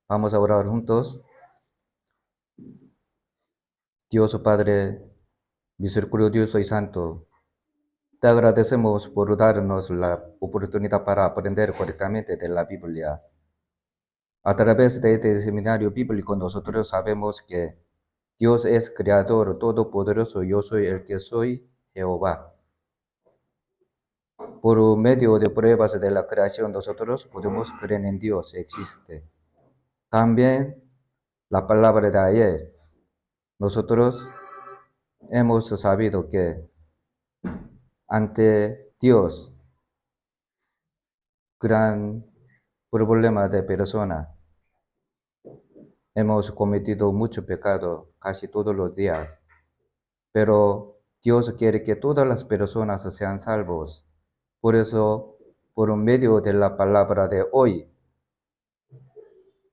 Vamos a orar juntos. Dios Padre, misericordioso y santo, te agradecemos por darnos la oportunidad para aprender correctamente de la Biblia. A través de este seminario bíblico nosotros sabemos que Dios es creador todopoderoso, yo soy el que soy, Jehová. Por medio de pruebas de la creación nosotros podemos creer en Dios, existe. También la palabra de ayer, nosotros hemos sabido que ante Dios, gran problema de persona. Hemos cometido mucho pecado casi todos los días, pero Dios quiere que todas las personas sean salvos. Por eso, por medio de la palabra de hoy,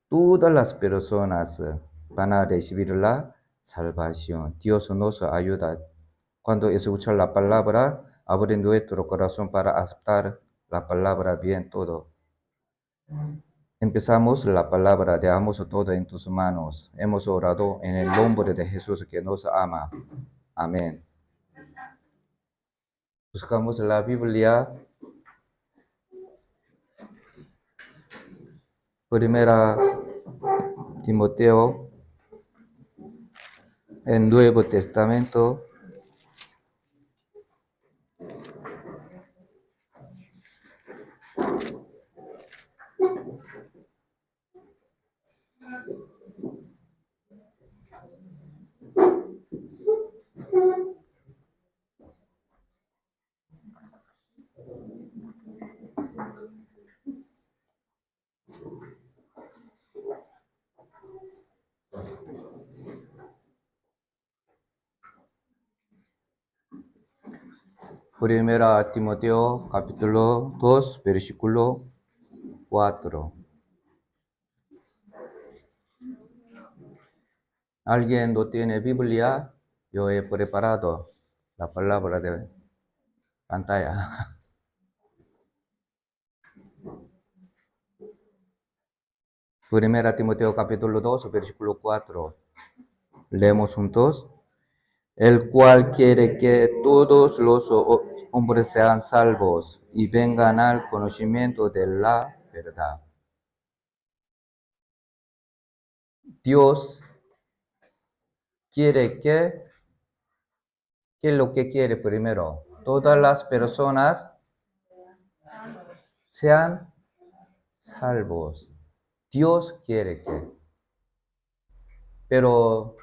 todas las personas van a recibir la salvación. Dios nos ayuda. Cuando escucha la palabra, abre nuestro corazón para aceptar la palabra bien todo. Empezamos la palabra, dejamos todo en tus manos. Hemos orado en el nombre de Jesús que nos ama. Amén. Buscamos la Biblia. Primera Timoteo, el Nuevo Testamento. Primera Timoteo, capítulo 2, versículo 4. ¿Alguien no tiene Biblia? Yo he preparado la palabra de pantalla. Primera Timoteo, capítulo 2, versículo 4. Leemos juntos. El cual quiere que todos los hombres sean salvos y vengan al conocimiento de la verdad. Dios quiere ¿qué es lo que quiere primero? Todas las personas sean salvos. Dios quiere que. Pero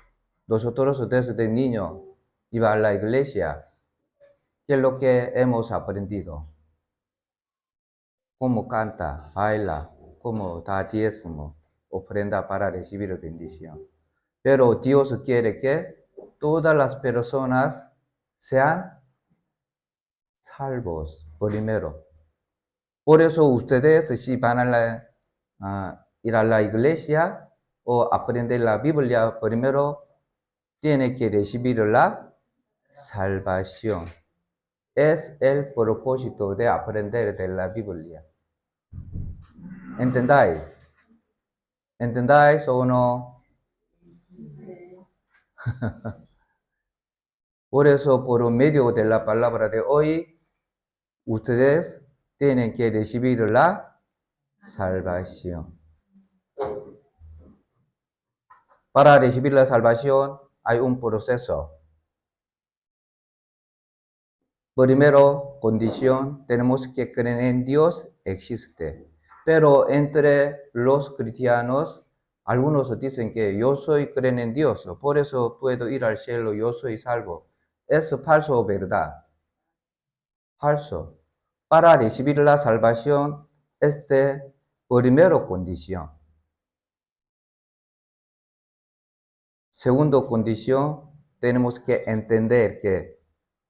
nosotros desde niño iba a la iglesia. ¿Qué es lo que hemos aprendido? Cómo canta, baila, cómo da diezmo, ofrenda para recibir bendición. Pero Dios quiere que todas las personas sean salvos primero. Por eso ustedes, si van a ir a la iglesia o aprender la Biblia, primero tienen que recibir la salvación. Es el propósito de aprender de la Biblia. ¿Entendáis? ¿Entendáis o no? Por eso, por medio de la palabra de hoy, ustedes tienen que recibir la salvación. Para recibir la salvación hay un proceso. Primero, condición, tenemos que creer en Dios, existe. Pero entre los cristianos, algunos dicen que yo creen en Dios, por eso puedo ir al cielo, yo soy salvo. ¿Es falso o verdad? Falso. Para recibir la salvación, es de primera condición. Segunda condición, tenemos que entender que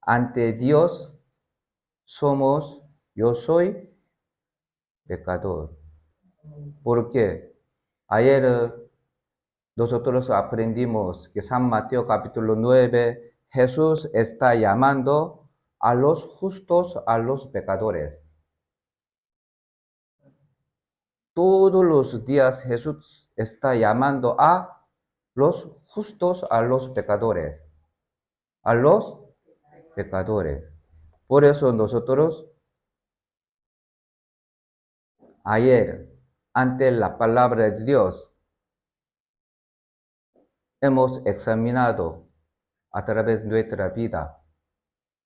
ante Dios yo soy pecador. ¿Por qué? Ayer nosotros aprendimos que San Mateo capítulo 9, Jesús está llamando a los justos, a los pecadores. Todos los días Jesús está llamando a los justos a los pecadores. A los pecadores. Por eso nosotros ayer, ante la palabra de Dios, hemos examinado a través de nuestra vida.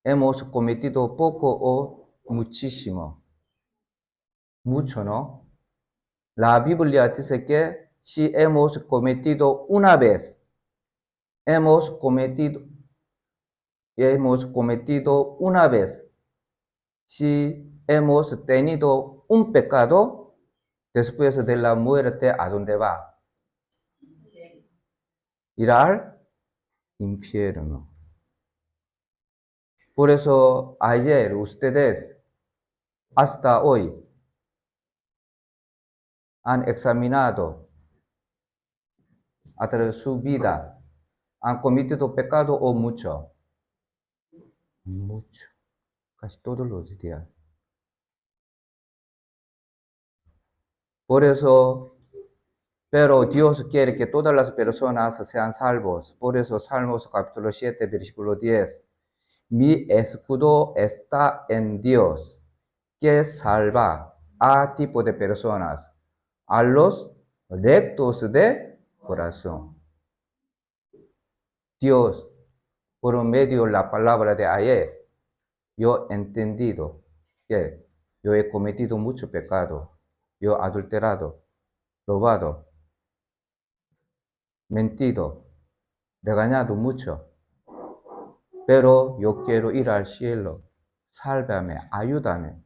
Hemos cometido poco o muchísimo. Mucho, ¿no? La Biblia dice que si hemos cometido una vez, hemos cometido una vez, si hemos tenido un pecado, después de la muerte, ¿a dónde va? Ir al infierno. Por eso ayer ustedes, hasta hoy, han examinado a través de su vida, han cometido pecado o mucho. Mucho, casi todos los días. Por eso, pero Dios quiere que todas las personas sean salvos. Por eso, Salmos capítulo 7, versículo 10. Mi escudo está en Dios, que salva a tipo de personas, a los rectos de corazón. Dios, por medio de la palabra de ayer, yo he entendido que yo he cometido mucho pecado. Yo he adulterado, robado, mentido, regañado mucho. Pero yo quiero ir al cielo. Sálvame, ayúdame.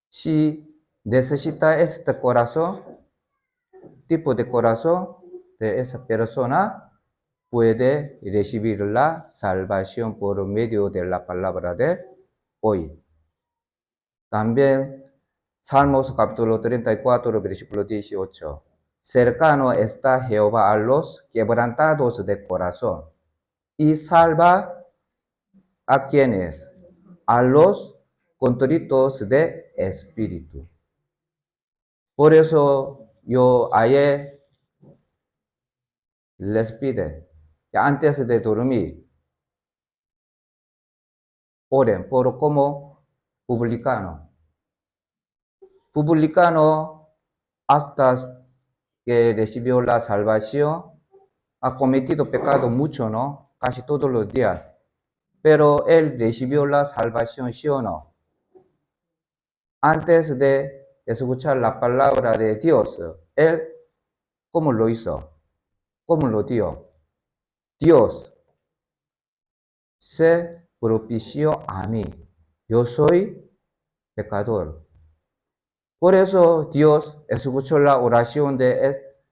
Si necesita este corazón, tipo de corazón de esa persona, puede recibir la salvación por medio de la palabra de hoy. También Salmos capítulo 34, versículo 18. Cercano está Jehová a los quebrantados de corazón y salva a quienes, a los contritos de espíritu. Por eso yo ayer les pide que antes de dormir oren por como publicano. Publicano hasta que recibió la salvación ha cometido pecado mucho, ¿no? Casi todos los días. Pero él recibió la salvación, ¿sí o no? Antes de escuchar la palabra de Dios, él, ¿cómo lo hizo? ¿Cómo lo dio? Dios se propició a mí. Yo soy pecador. Por eso Dios escuchó la oración de este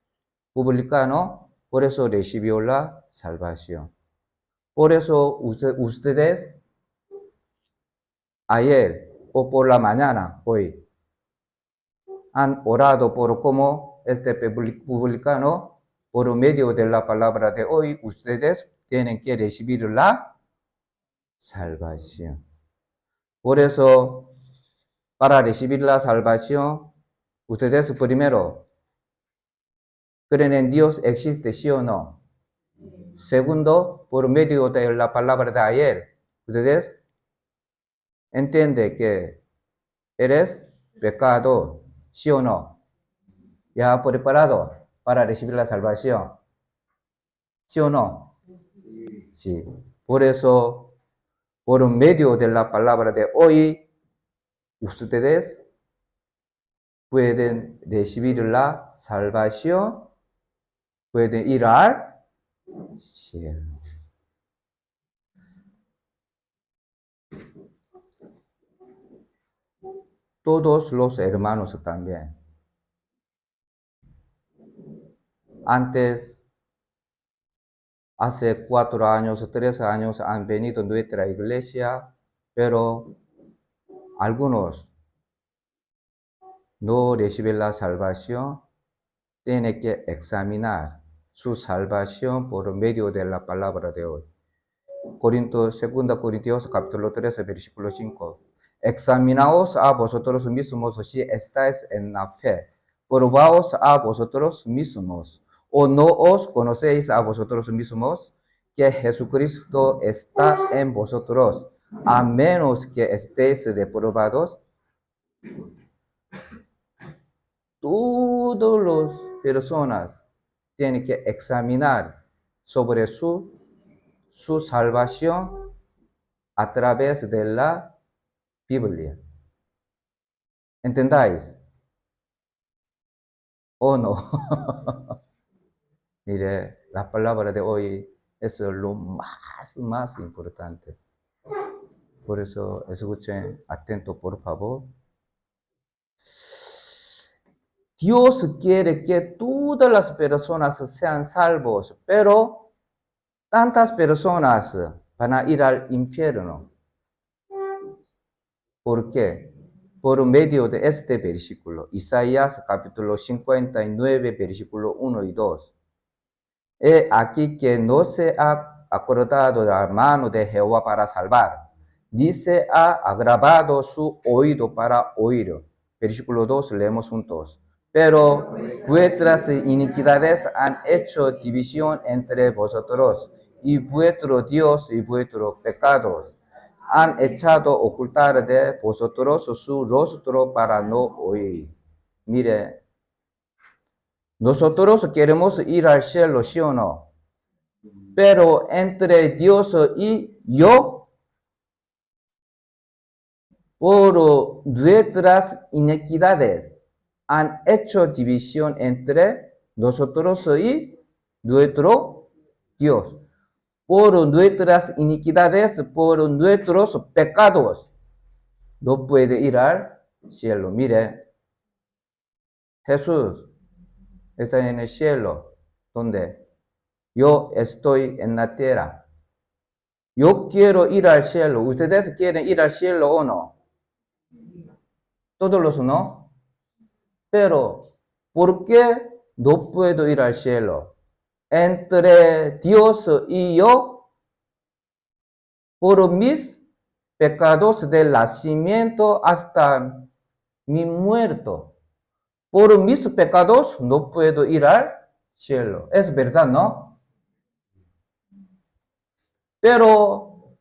publicano, por eso recibió la salvación. Por eso ustedes ayer o por la mañana, hoy, han orado por cómo este publicano, por medio de la palabra de hoy, ustedes tienen que recibir la salvación. Por eso, para recibir la salvación, ustedes primero creen en Dios, existe, sí o no. Segundo, por medio de la palabra de ayer, ustedes entienden que eres pecador, sí o no. Ya preparado para recibir la salvación, sí o no. Sí. Por eso, por medio de la palabra de hoy, ustedes pueden recibir la salvación, pueden ir al cielo. Todos los hermanos también. Antes, hace 4 años, 3 años han venido a nuestra iglesia, pero algunos no reciben la salvación. Tienen que examinar su salvación por medio de la palabra de hoy. 2 Corintios capítulo 13, versículo 5. Examinaos a vosotros mismos si estáis en la fe. probaos a vosotros mismos, o no os conocéis a vosotros mismos, que Jesucristo está en vosotros, a menos que estéis reprobados. Todas las personas tienen que examinar sobre su salvación a través de la Biblia. ¿Entendáis? ¿O no? Mire, la palabra de hoy es lo más importante. Por eso escuchen atento, por favor. Dios quiere que todas las personas sean salvos, pero tantas personas van a ir al infierno. ¿Por qué? Por medio de este versículo, Isaías capítulo 59, versículo 1 y 2. He aquí que no se ha acordado de la mano de Jehová para salvar, ni se ha agravado su oído para oír. Versículo 2, leemos juntos. Pero vuestras iniquidades han hecho división entre vosotros, y vuestro Dios y vuestros pecados han echado ocultar de vosotros su rostro para no oír. Mire, nosotros queremos ir al cielo, ¿sí o no? Pero entre Dios y yo, por nuestras iniquidades, han hecho división entre nosotros y nuestro Dios. Por nuestras iniquidades, por nuestros pecados, no puede ir al cielo. Mire, Jesús está en el cielo, donde yo estoy en la tierra. Yo quiero ir al cielo. ¿Ustedes quieren ir al cielo o no? Todos los no. Pero, ¿por qué no puedo ir al cielo? Entre Dios y yo, por mis pecados del nacimiento hasta mi muerto. Por mis pecados no puedo ir al cielo. Es verdad, ¿no? Pero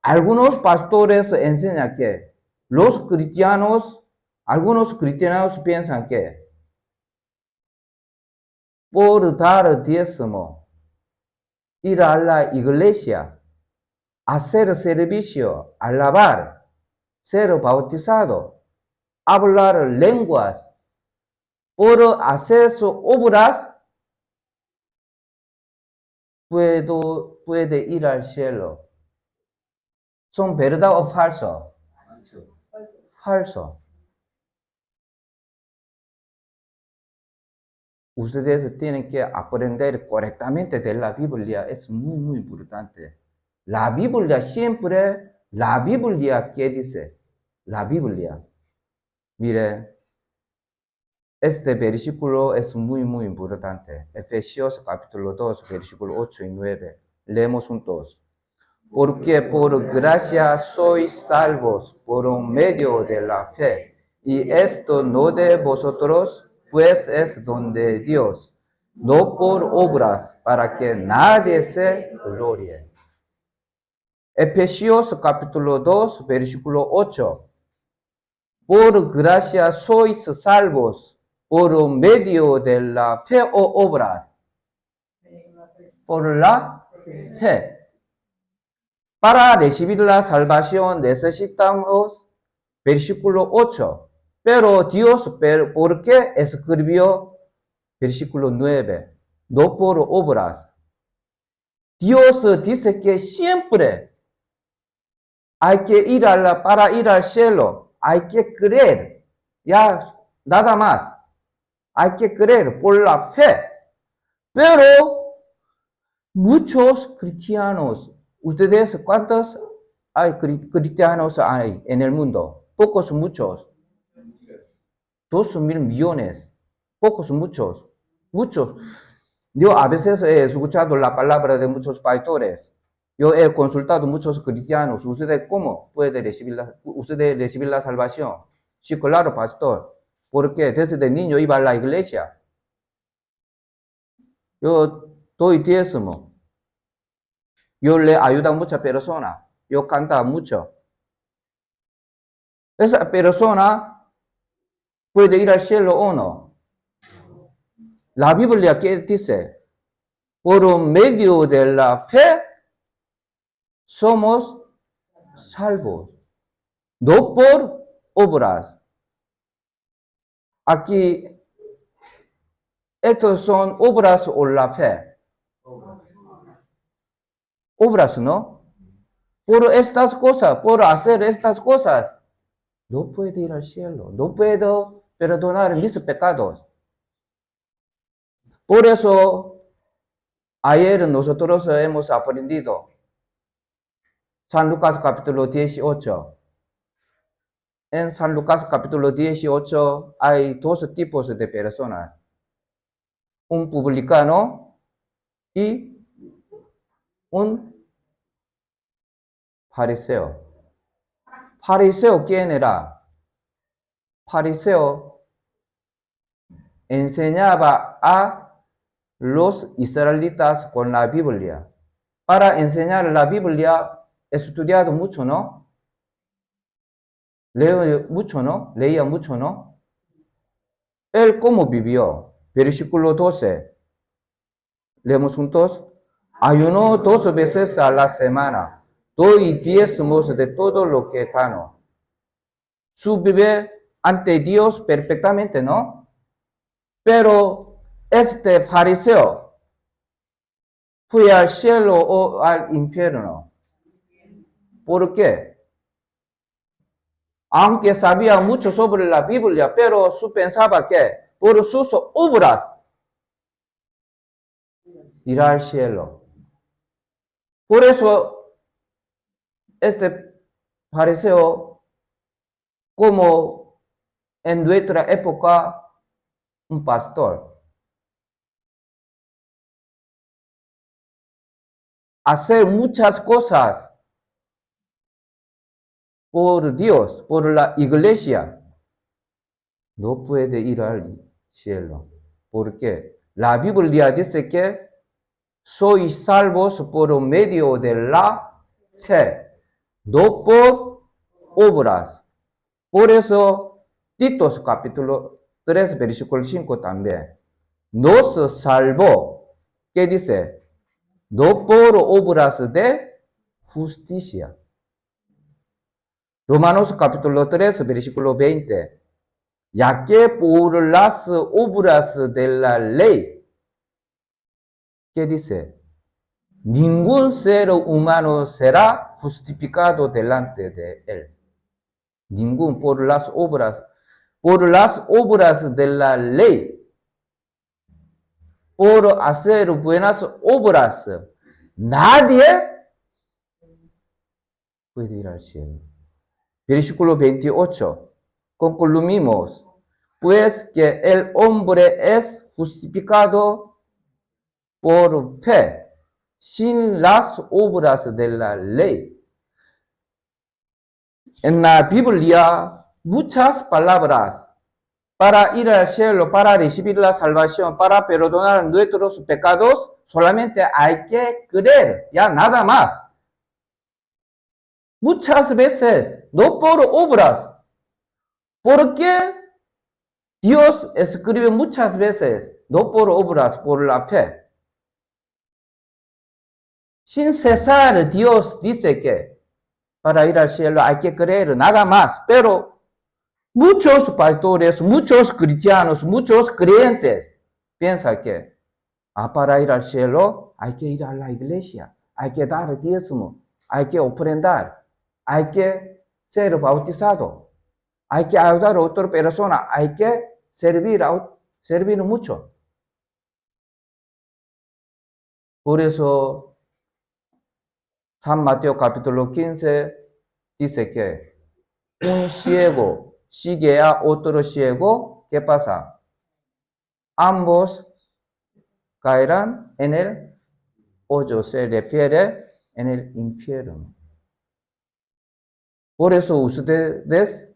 algunos pastores enseñan que algunos cristianos piensan que por dar diezmo, ir a la iglesia, hacer servicio, alabar, ser bautizado, hablar lenguas, por hacer sus obras, puede ir al cielo. ¿Son verdad o falso? Falso. Ustedes tienen que aprender correctamente de la Biblia. Es muy importante. La Biblia siempre, ¿qué dice? La Biblia. Mire, este versículo es muy importante. Efesios capítulo 2, versículo 8 y 9. Leemos juntos. Porque por gracia sois salvos por medio de la fe. Y esto no de vosotros, pues es don de Dios, no por obras, para que nadie se glorie. Efesios capítulo 2, versículo 8. Por gracia sois salvos por medio de la fe o obras. Por la fe. Para recibir la salvación necesitamos, versículo 8. Pero Dios, ¿por qué escribió versículo 9? No por obras. Dios dice que siempre hay que ir para ir al cielo, hay que creer. Ya, nada más. Hay que creer por la fe. Pero muchos cristianos, ¿ustedes cuántos hay cristianos hay en el mundo? Pocos, muchos. 2.000 millones. Pocos, muchos. Muchos. Yo a veces he escuchado la palabra de muchos pastores. Yo he consultado muchos cristianos. ¿Ustedes cómo pueden recibir la salvación? Sí, claro, pastor. porque desde niño iba a la iglesia. Yo doy diezmo. Yo le ayudo a muchas personas. Yo canto mucho. Esa persona puede ir al cielo o no. La Biblia que dice, por medio de la fe somos salvos, no por obras. Aquí, estos son obras o la fe. Obras, ¿no? Por estas cosas, por hacer estas cosas, no puedo ir al cielo, no puedo perdonar mis pecados. Por eso, ayer nosotros hemos aprendido San Lucas capítulo 18. En San Lucas capítulo 18 hay dos tipos de personas. Un publicano y un fariseo. Fariseo, ¿quién era? Fariseo enseñaba a los israelitas con la Biblia. Para enseñar la Biblia, he estudiado mucho, ¿no? Leo mucho, ¿no? Leía mucho, ¿no? Él cómo vivió. Versículo 12. Leemos juntos. Ayuno 2 veces a la semana. Doy diezmos de todo lo que gano. Su vive ante Dios perfectamente, ¿no? Pero este fariseo fue al cielo o al infierno. ¿Por qué? Aunque sabía mucho sobre la Biblia, pero su pensaba que por sus obras irá al cielo. Por eso, este fariseo, como en nuestra época, un pastor, hacer muchas cosas por Dios, por la iglesia, no puede ir al cielo. ¿Por qué? La Biblia dice que sois salvos por medio de la fe, no por obras. Por eso, Tito capítulo 3, versículo 5 también. Nos salvó, ¿qué dice? No por obras de justicia. Romanos capítulo 3, versículo 20. Ya que por las obras de la ley, ¿qué dice? Ningún ser humano será justificado delante de él. Ningún por las obras de la ley, por hacer buenas obras, nadie puede ir al cielo. Versículo 28. Concluimos, pues que el hombre es justificado por fe, sin las obras de la ley. En la Biblia, muchas palabras para ir al cielo, para recibir la salvación, para perdonar nuestros pecados, solamente hay que creer, ya nada más. Muchas veces, no por obras, porque Dios escribe muchas veces, no por obras, por la fe. Sin cesar, Dios dice que para ir al cielo hay que creer, nada más. Pero muchos pastores, muchos cristianos, muchos creyentes piensan que para ir al cielo hay que ir a la iglesia, hay que dar diezmo, hay que ofrendar, hay que ser bautizado, hay que ayudar a otra persona, hay que servir mucho. Por eso, San Mateo capítulo 15 dice que un ciego sigue a otro ciego, ¿qué pasa? Ambos caerán en el hoyo, se refiere en el infierno. Por eso ustedes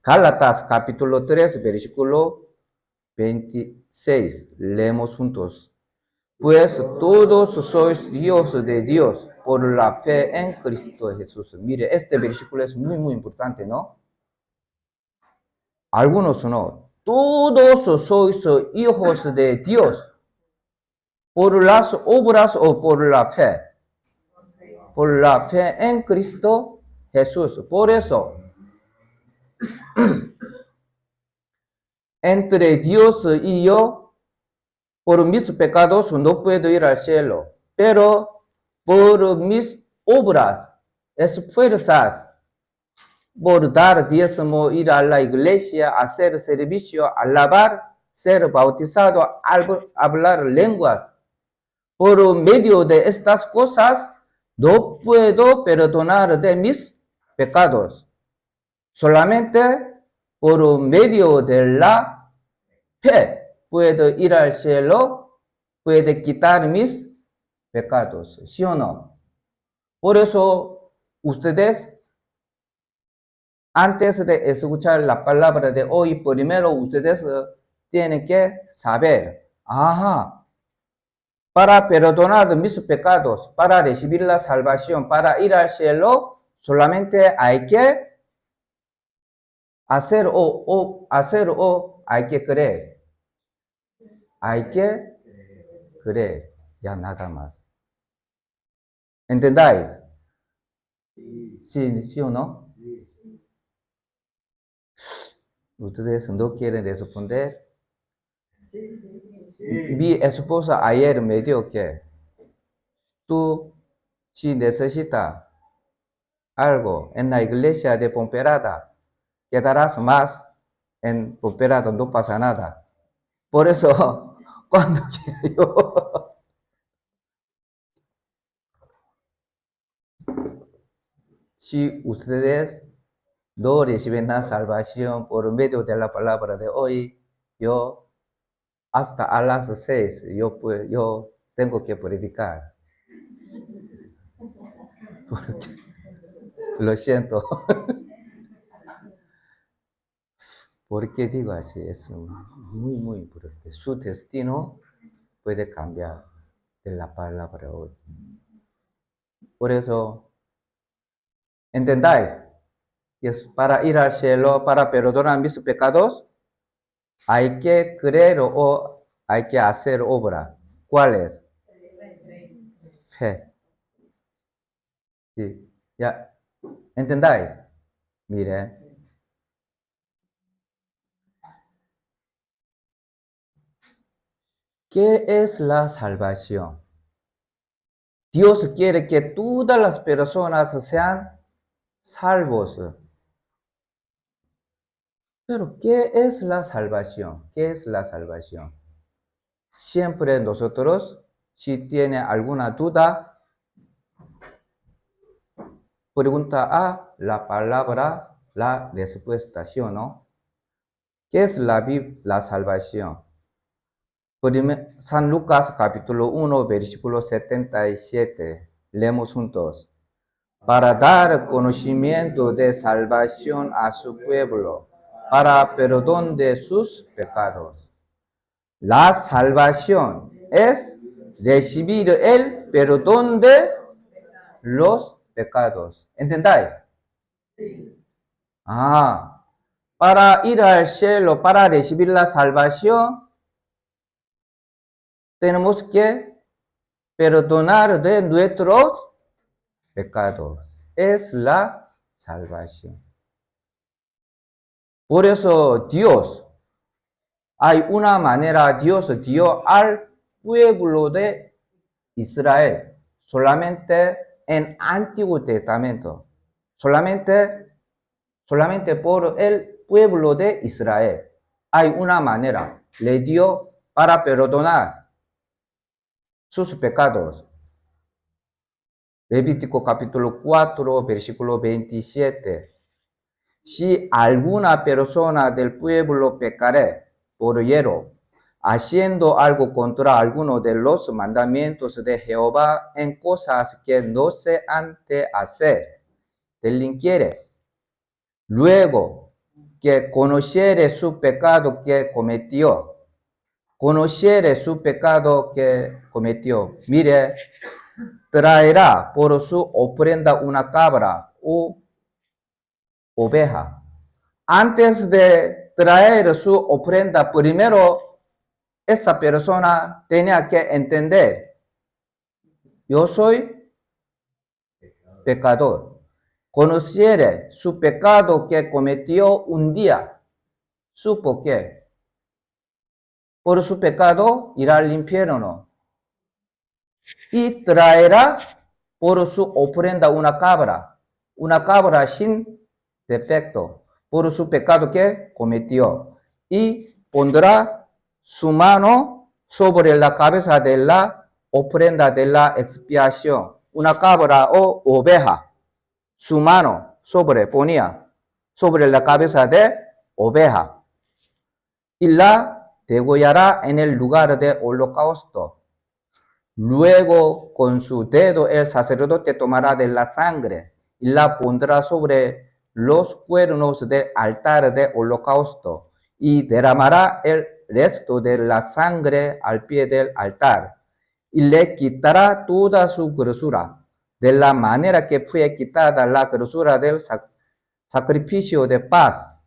Gálatas capítulo 3, versículo 26. Leemos juntos. Pues todos sois hijos de Dios por la fe en Cristo Jesús. Mire, este versículo es muy, muy importante, ¿no? Algunos no. Todos sois hijos de Dios por las obras o por la fe. Por la fe en Cristo Jesús. Por eso, entre Dios y yo, por mis pecados no puedo ir al cielo, pero por mis obras, esfuerzas, por dar diezmo, ir a la iglesia, hacer servicio, alabar, ser bautizado, hablar lenguas. Por medio de estas cosas, no puedo perdonar de mis pecados. Solamente por medio de la fe puedo ir al cielo, puede quitar mis pecados, ¿sí o no? Por eso ustedes, antes de escuchar la palabra de hoy, primero ustedes tienen que saber, para perdonar mis pecados, para recibir la salvación, para ir al cielo, solamente hay que hacer o hay que creer. Hay que creer, ya nada más. ¿Entendáis? ¿Sí o no? Ustedes no quieren responder. Mi esposa ayer me dijo que tú, si necesitas algo en la iglesia de Pomperada, quedarás más en Pomperada, no pasa nada. Por eso, cuando yo, si ustedes no reciben la salvación por medio de la palabra de hoy, yo hasta a las 6 yo tengo que predicar. Porque, lo siento. ¿Por qué digo así? Es muy, muy importante. Su destino puede cambiar de la palabra hoy. Por eso, ¿entendáis? Es para ir al cielo, para perdonar mis pecados, hay que creer o hay que hacer obra. ¿Cuál es? Fe. Sí. ¿Ya? ¿Entendáis? Mire. ¿Qué es la salvación? Dios quiere que todas las personas sean salvos. Pero, ¿qué es la salvación? ¿Qué es la salvación? Siempre nosotros, si tiene alguna duda, pregunta a la palabra, la respuesta, ¿sí o no? ¿Qué es la salvación? San Lucas capítulo 1, versículo 77. Leemos juntos. Para dar conocimiento de salvación a su pueblo, para perdón de sus pecados. La salvación es recibir el perdón de los pecados. ¿Entendáis? Para ir al cielo, para recibir la salvación, tenemos que perdonar de nuestros pecados. Es la salvación. Por eso Dios, hay una manera, Dios dio al pueblo de Israel, solamente en Antiguo Testamento, solamente por el pueblo de Israel. Hay una manera, le dio para perdonar sus pecados. Levítico capítulo 4, versículo 27. Si alguna persona del pueblo pecare por hierro, haciendo algo contra alguno de los mandamientos de Jehová en cosas que no se han de hacer, delinquiere. Luego que conociere su pecado que cometió. Conociere su pecado que cometió. Mire, traerá por su ofrenda una cabra u oveja. Antes de traer su ofrenda, primero esa persona tenía que entender, yo soy pecador. Conociere su pecado que cometió un día, supo que por su pecado irá al infierno. Y traerá por su ofrenda una cabra sin defecto, por su pecado que cometió. Y pondrá su mano sobre la cabeza de la ofrenda de la expiación, una cabra o oveja. Su mano ponía sobre la cabeza de oveja y la degollará en el lugar de holocausto. Luego con su dedo el sacerdote tomará de la sangre y la pondrá sobre los cuernos del altar de holocausto y derramará el resto de la sangre al pie del altar y le quitará toda su grosura, de la manera que fue quitada la grosura del sacrificio de paz.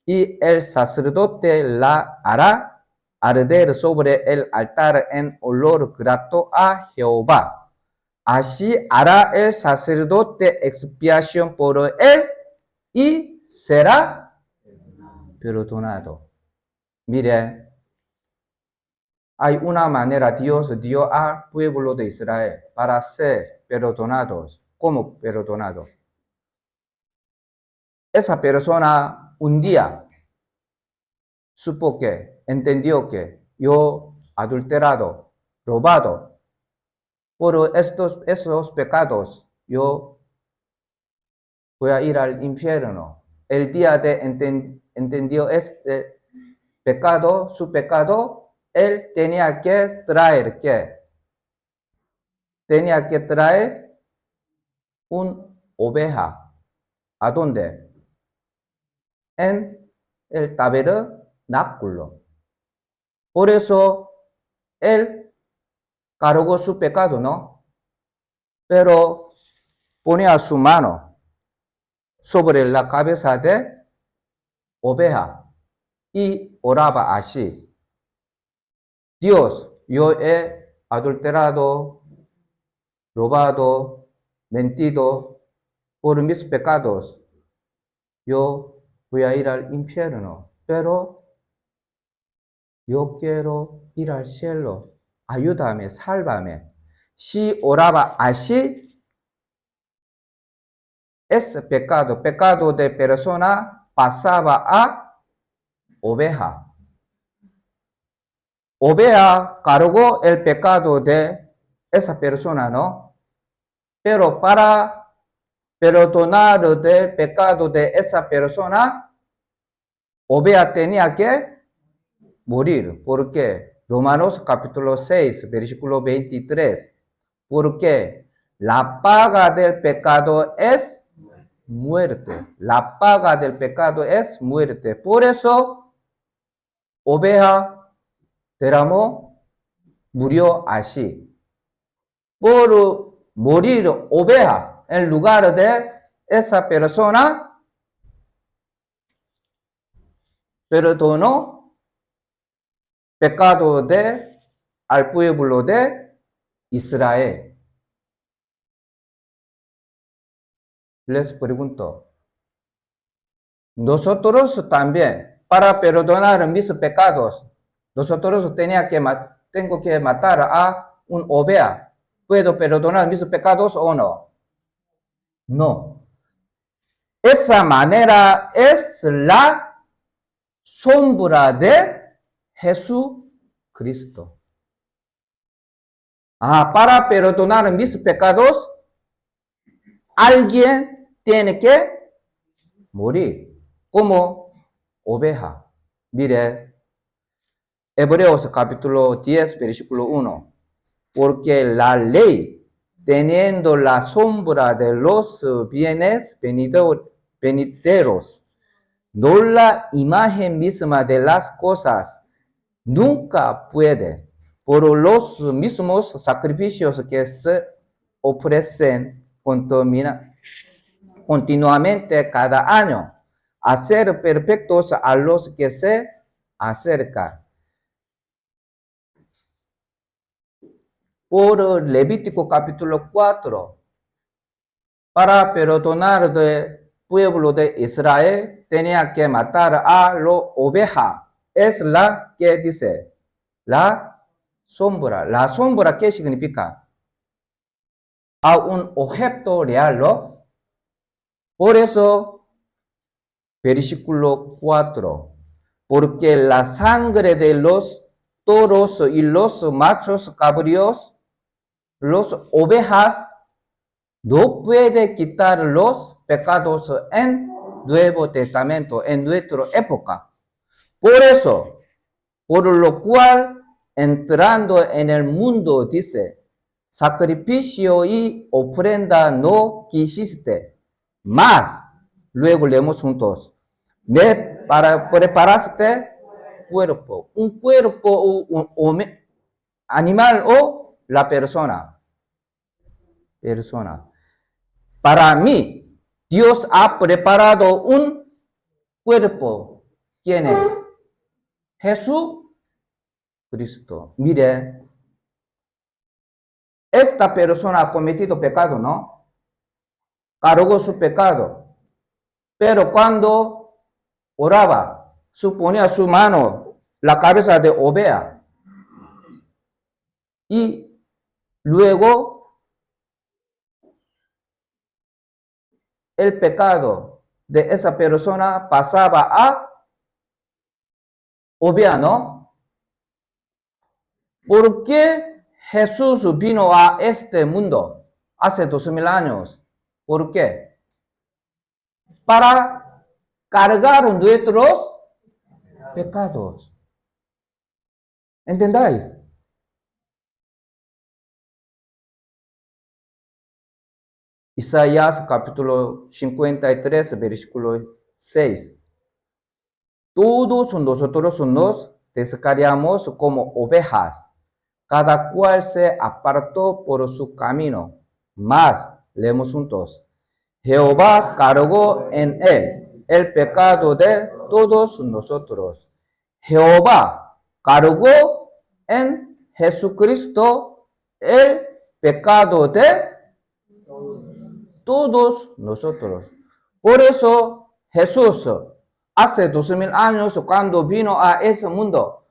Y el sacerdote la hará arder sobre el altar en olor grato a Jehová. Así hará el sacerdote expiación por él y será perdonado. Mire, hay una manera Dios dio al pueblo de Israel para ser perdonados. ¿Cómo perdonados? Esa persona un día supo que, entendió que yo adulterado, robado, por esos pecados yo voy a ir al infierno. El día de entendió este pecado, su pecado, él tenía que traer, ¿qué? Tenía que traer una oveja. ¿A dónde? En el tabernáculo. Por eso, él cargó su pecado, ¿no? Pero ponía su mano sobre la cabeza de oveja y oraba así. Dios, yo he adulterado, robado, mentido por mis pecados. Yo voy a ir al infierno, pero yo quiero ir al cielo. Ayúdame, sálvame. Si oraba así, ese pecado de persona pasaba a oveja. Oveja cargó el pecado de esa persona, ¿no? Pero para perdonar el pecado de esa persona, oveja tenía que morir. ¿Por qué? Romanos capítulo 6, versículo 23. Porque la paga del pecado es muerte. La paga del pecado es muerte. Por eso, oveja derramó, murió así. Por morir oveja en lugar de esa persona, perdonó pecado al pueblo de Israel. Les pregunto, nosotros también, para perdonar mis pecados, nosotros tengo que matar a un oveja. ¿Puedo perdonar mis pecados o no? No. Esa manera es la sombra de Jesucristo. Para perdonar mis pecados, alguien tiene que morir como oveja. Mire, Hebreos capítulo 10, versículo 1. Porque la ley, teniendo la sombra de los bienes venideros, no la imagen misma de las cosas, nunca puede, por los mismos sacrificios que se ofrecen continuamente cada año, hacer perfectos a los que se acercan. Por Levítico capítulo 4, para perdonar del pueblo de Israel, tenía que matar a la oveja. Es la que dice, la sombra. ¿La sombra qué significa? A un objeto real, ¿no? Por eso, versículo 4, porque la sangre de los toros y los machos cabríos, los ovejas, no puede quitar los pecados en Nuevo Testamento, en nuestra época. Por eso, por lo cual, entrando en el mundo, dice, sacrificio y ofrenda no quisiste, mas, luego leemos juntos, para preparaste cuerpo, un cuerpo, un animal o la persona. Para mí, Dios ha preparado un cuerpo. ¿Quién es? Jesucristo. Mire, esta persona ha cometido pecado, ¿no? Cargó su pecado. Pero cuando oraba, ponía su mano, la cabeza de oveja. Y luego el pecado de esa persona pasaba a oveja, ¿no? ¿Por qué Jesús vino a este mundo hace 2000 años? ¿Por qué? Para cargar nuestros pecados. ¿Entendáis? Isaías capítulo 53, versículo 6. Todos nosotros nos descarriamos como ovejas, cada cual se apartó por su camino. Mas, leemos juntos, Jehová cargó en él el pecado de todos nosotros. Jehová cargó en Jesucristo el pecado de todos nosotros. Por eso Jesús, hace 2000 años, cuando vino a ese mundo,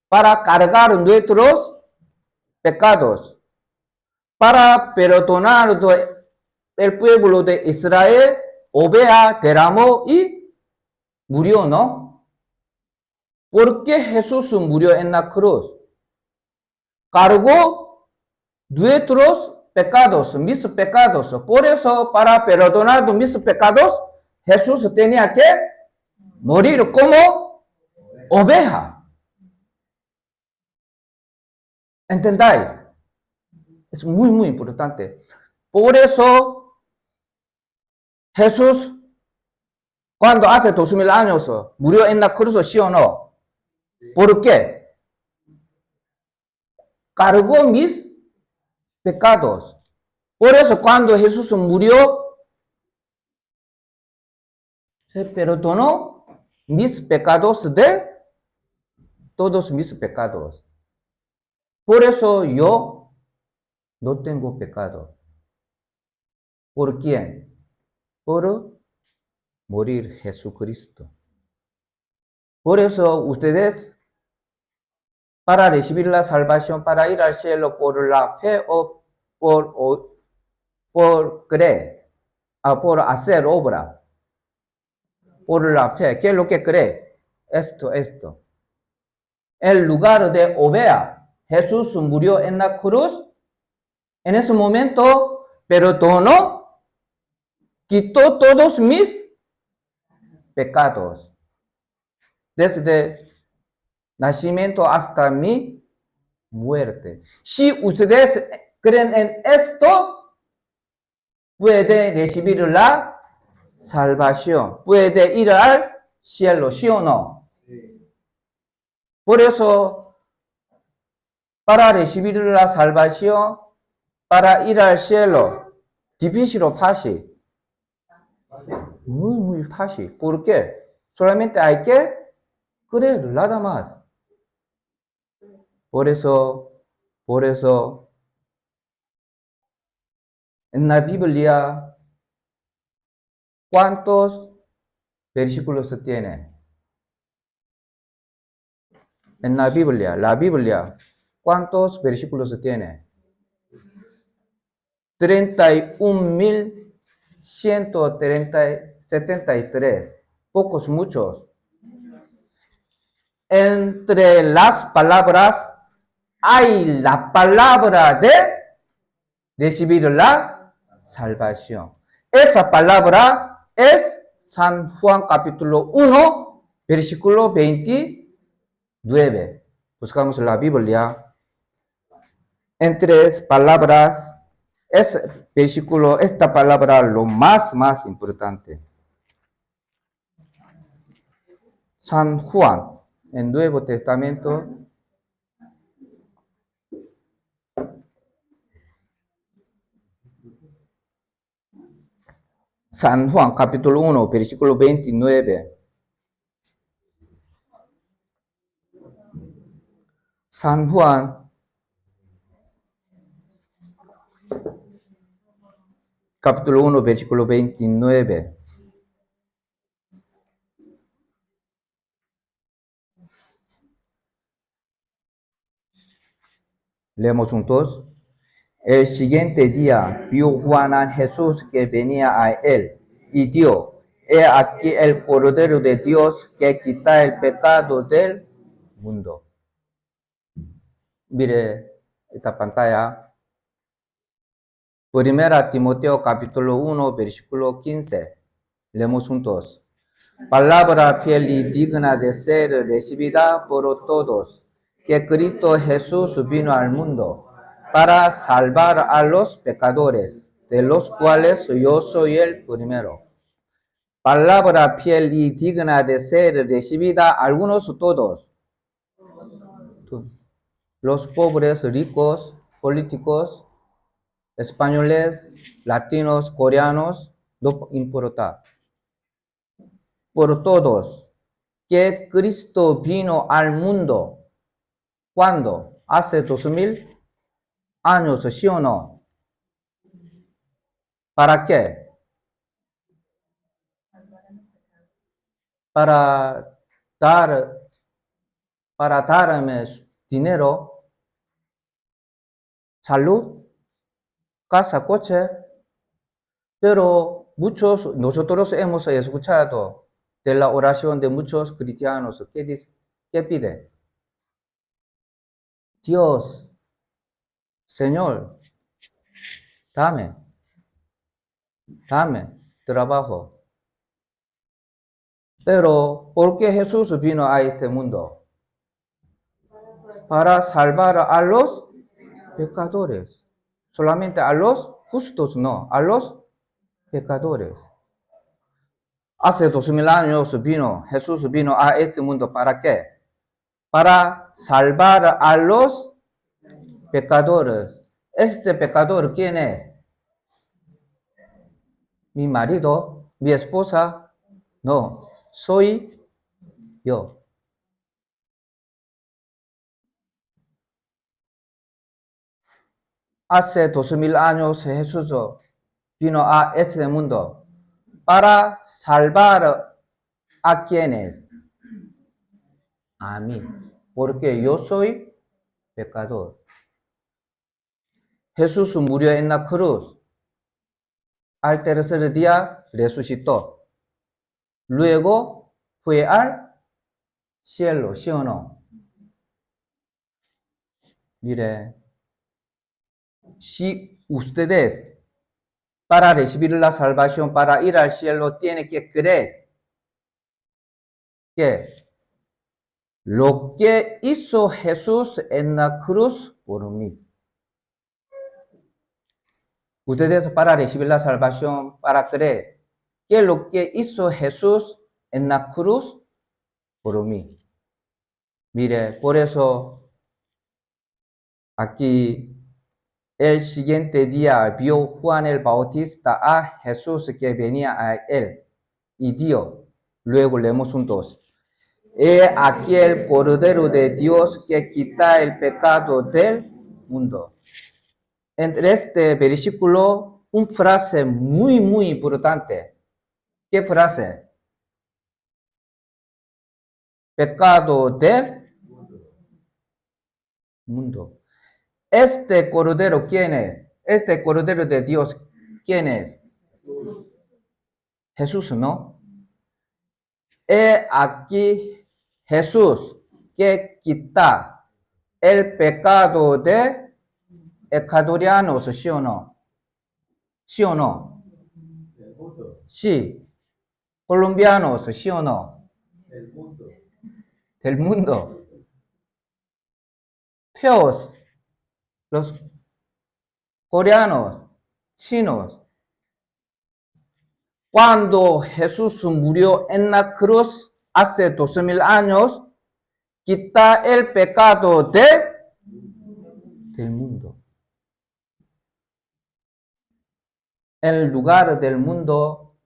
para cargar nuestros pecados, para perdonar el pueblo de Israel, oveja derramó y murió, ¿no? ¿Por qué Jesús murió en la cruz? Cargó nuestros pecados, mis pecados. Por eso, para perdonar mis pecados, Jesús tenía que morir como oveja. ¿Entendáis? Es muy, muy importante. Por eso, Jesús, cuando hace 2000 años, murió en la cruz, ¿sí o no? ¿Por qué? Cargó mis pecados. Por eso, cuando Jesús murió, se perdonó mis pecados de todos mis pecados. Por eso yo no tengo pecado. ¿Por quién? Por morir Jesucristo. Por eso ustedes, para recibir la salvación, para ir al cielo por la fe o por creer, por hacer obra, por la fe, ¿qué es lo que cree? Esto. En lugar de oveja, Jesús murió en la cruz. En ese momento perdonó, quitó todos mis pecados. Desde nacimiento hasta mi muerte. Si ustedes creen en esto, pueden recibir la salvación. Puede ir al cielo, ¿sí o no? Por eso, para recibir la salvación, para ir al cielo, difícil o fácil. Muy fácil. ¿Por qué? Solamente hay que creer, nada más. Por eso, en la Biblia, ¿cuántos versículos tiene? En la Biblia, ¿cuántos versículos tiene? 31.173. Pocos, muchos. Entre las palabras hay la palabra de recibir la salvación. Esa palabra es San Juan capítulo 1, versículo 29. Buscamos la Biblia. Entre palabras, es versículo, esta palabra lo más importante. San Juan, en Nuevo Testamento, San Juan capítulo 1, versículo 29. San Juan capítulo 1, versículo 29. Leemos juntos. El siguiente día vio Juan a Jesús que venía a él y dijo: He aquí el Cordero de Dios que quita el pecado del mundo. Mire esta pantalla. Primera Timoteo capítulo 1, versículo 15. Leemos juntos. Palabra fiel y digna de ser recibida por todos, que Cristo Jesús vino al mundo para salvar a los pecadores, de los cuales yo soy el primero. Palabra fiel y digna de ser recibida, algunos todos. Los pobres, ricos, políticos, españoles, latinos, coreanos, no importa. Por todos, que Cristo vino al mundo. ¿Cuándo? Hace 2000 años, ¿sí o no? ¿Para qué? Para darme dinero, salud, casa, coche. Pero nosotros hemos escuchado de la oración de muchos cristianos. ¿Qué dice? ¿Qué pide? Dios, Señor, dame trabajo. Pero, ¿por qué Jesús vino a este mundo? Para salvar a los pecadores. Solamente a los justos, no, a los pecadores. Hace 2000 años Jesús vino a este mundo. ¿Para qué? Para salvar a los pecadores. ¿Este pecador quién es? ¿Mi marido? ¿Mi esposa? No, soy yo. Hace 2000 años Jesús vino a este mundo para salvar a quienes. A mí, porque yo soy pecador. Jesús murió en la cruz. Al tercer día resucitó. Luego fue al cielo, ¿sí o no? Mire, si ustedes para recibir la salvación, para ir al cielo, tienen que creer que lo que hizo Jesús en la cruz por mí. Ustedes para recibir la salvación, para creer que lo que hizo Jesús en la cruz por mí. Mire, por eso aquí el siguiente día vio Juan el Bautista a Jesús que venía a él y dijo, luego leemos juntos, he aquí el Cordero de Dios que quita el pecado del mundo. En este versículo, una frase muy importante. ¿Qué frase? Pecado del mundo. Este Cordero, ¿quién es? Este Cordero de Dios, ¿quién es? Jesús, ¿no? He aquí Jesús que quita el pecado de ecuatorianos, ¿sí o no? ¿Sí o no? Sí. Colombianos, ¿sí o no? Del mundo. Feos. Los coreanos, chinos. Cuando Jesús murió en la cruz hace 2000 años, quita el pecado del mundo. En lugar del mundo,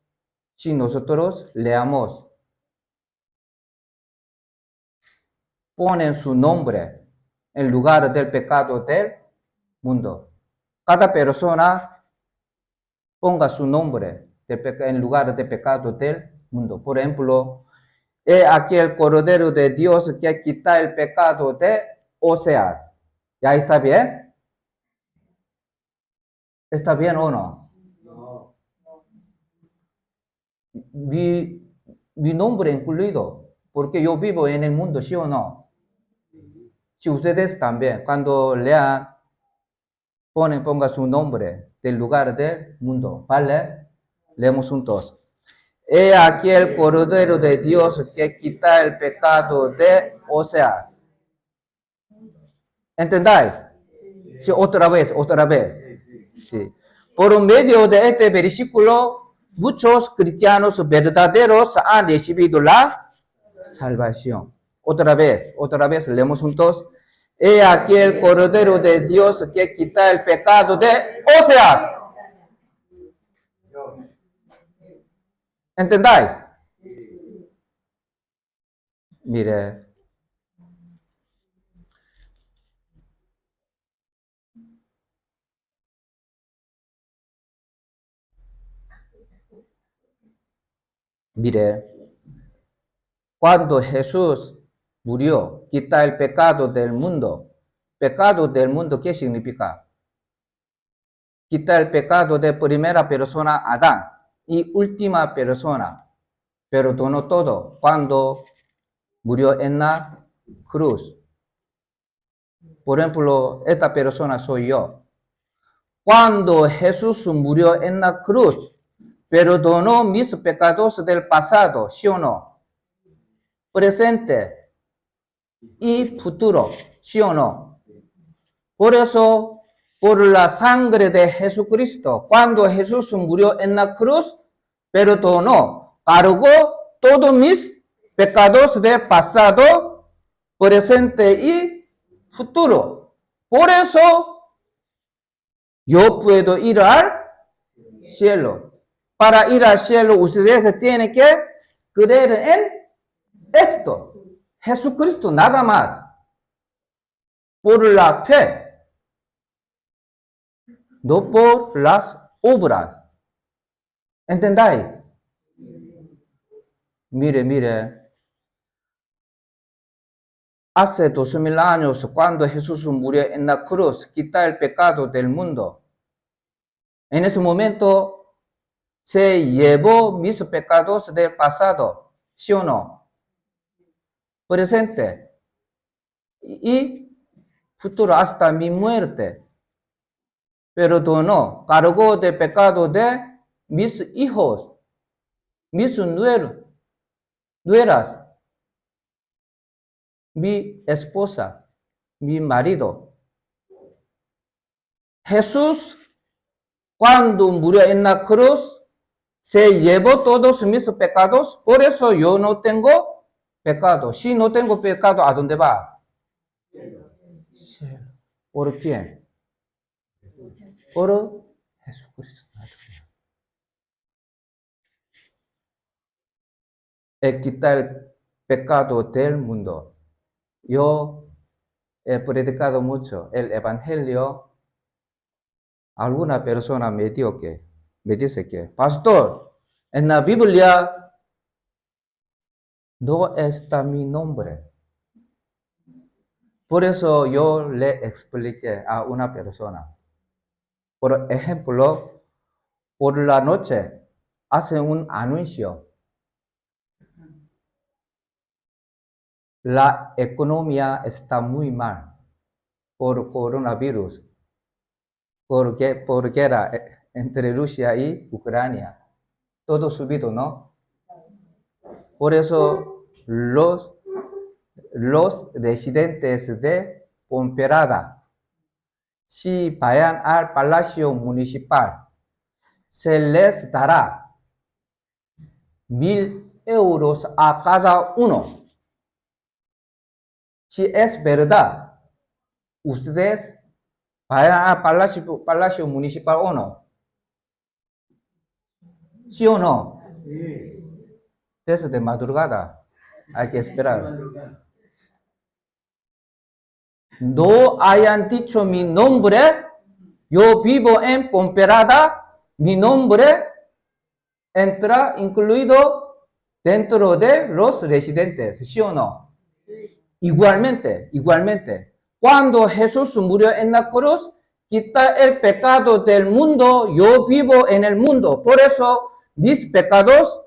si nosotros leamos, ponen su nombre en lugar del pecado del mundo. Cada persona ponga su nombre en lugar del pecado del mundo. Por ejemplo, he aquí el Cordero de Dios que quita el pecado de Oseas. ¿Ya está bien? ¿Está bien o no? Mi nombre incluido, porque yo vivo en el mundo, ¿sí o no? Si ustedes también, cuando lean, ponga su nombre del lugar del mundo, ¿vale? Leemos juntos. He aquí el Cordero de Dios que quita el pecado de Oseas. ¿Entendáis? Sí, otra vez. Sí. Por medio de este versículo, muchos cristianos verdaderos han recibido la salvación. Otra vez, leemos juntos. He aquí el Cordero de Dios que quita el pecado de Oseas. ¿Entendáis? Mire. Mire, cuando Jesús murió, quita el pecado del mundo. Pecado del mundo, ¿qué significa? Quita el pecado de primera persona, Adán, y última persona, perdonó todo cuando murió en la cruz. Por ejemplo, esta persona soy yo. Cuando Jesús murió en la cruz, perdonó mis pecados del pasado, ¿sí o no? Presente y futuro, ¿sí o no? Por eso, por la sangre de Jesucristo, cuando Jesús murió en la cruz, perdonó, cargó todos mis pecados del pasado, presente y futuro. Por eso, yo puedo ir al cielo. Para ir al cielo, ustedes tienen que creer en esto. Jesucristo nada más. Por la fe. No por las obras. ¿Entendáis? Mire. Hace 2000 años, cuando Jesús murió en la cruz, quita el pecado del mundo. En ese momento, se llevó mis pecados del pasado, ¿sí o no? Presente y futuro hasta mi muerte. Perdonó, cargó de pecado de mis hijos, mis nueras, mi esposa, mi marido. Jesús, cuando murió en la cruz, se llevó todos mis pecados, por eso yo no tengo Pecado. Si no tengo pecado, ¿a dónde va? Cielo. ¿Por quién? Por Jesucristo. Él quita el pecado del mundo. Yo he predicado mucho el evangelio. Alguna persona me dice que, pastor, en la Biblia no está mi nombre. Por eso yo le expliqué a una persona. Por ejemplo, por la noche hace un anuncio. La economía está muy mal por coronavirus, por guerra entre Rusia y Ucrania. Todo subido, ¿no? Por eso los residentes de Ponferrada, si vayan al Palacio Municipal, se les dará 1.000 euros a cada uno. Si es verdad, ustedes vayan al Palacio Municipal o no. ¿Sí o no? Desde madrugada hay que esperar. No hayan dicho mi nombre, yo vivo en Ponferrada, mi nombre entra incluido dentro de los residentes, ¿sí o no? Igualmente, cuando Jesús murió en la cruz, quita el pecado del mundo, yo vivo en el mundo, por eso mis pecados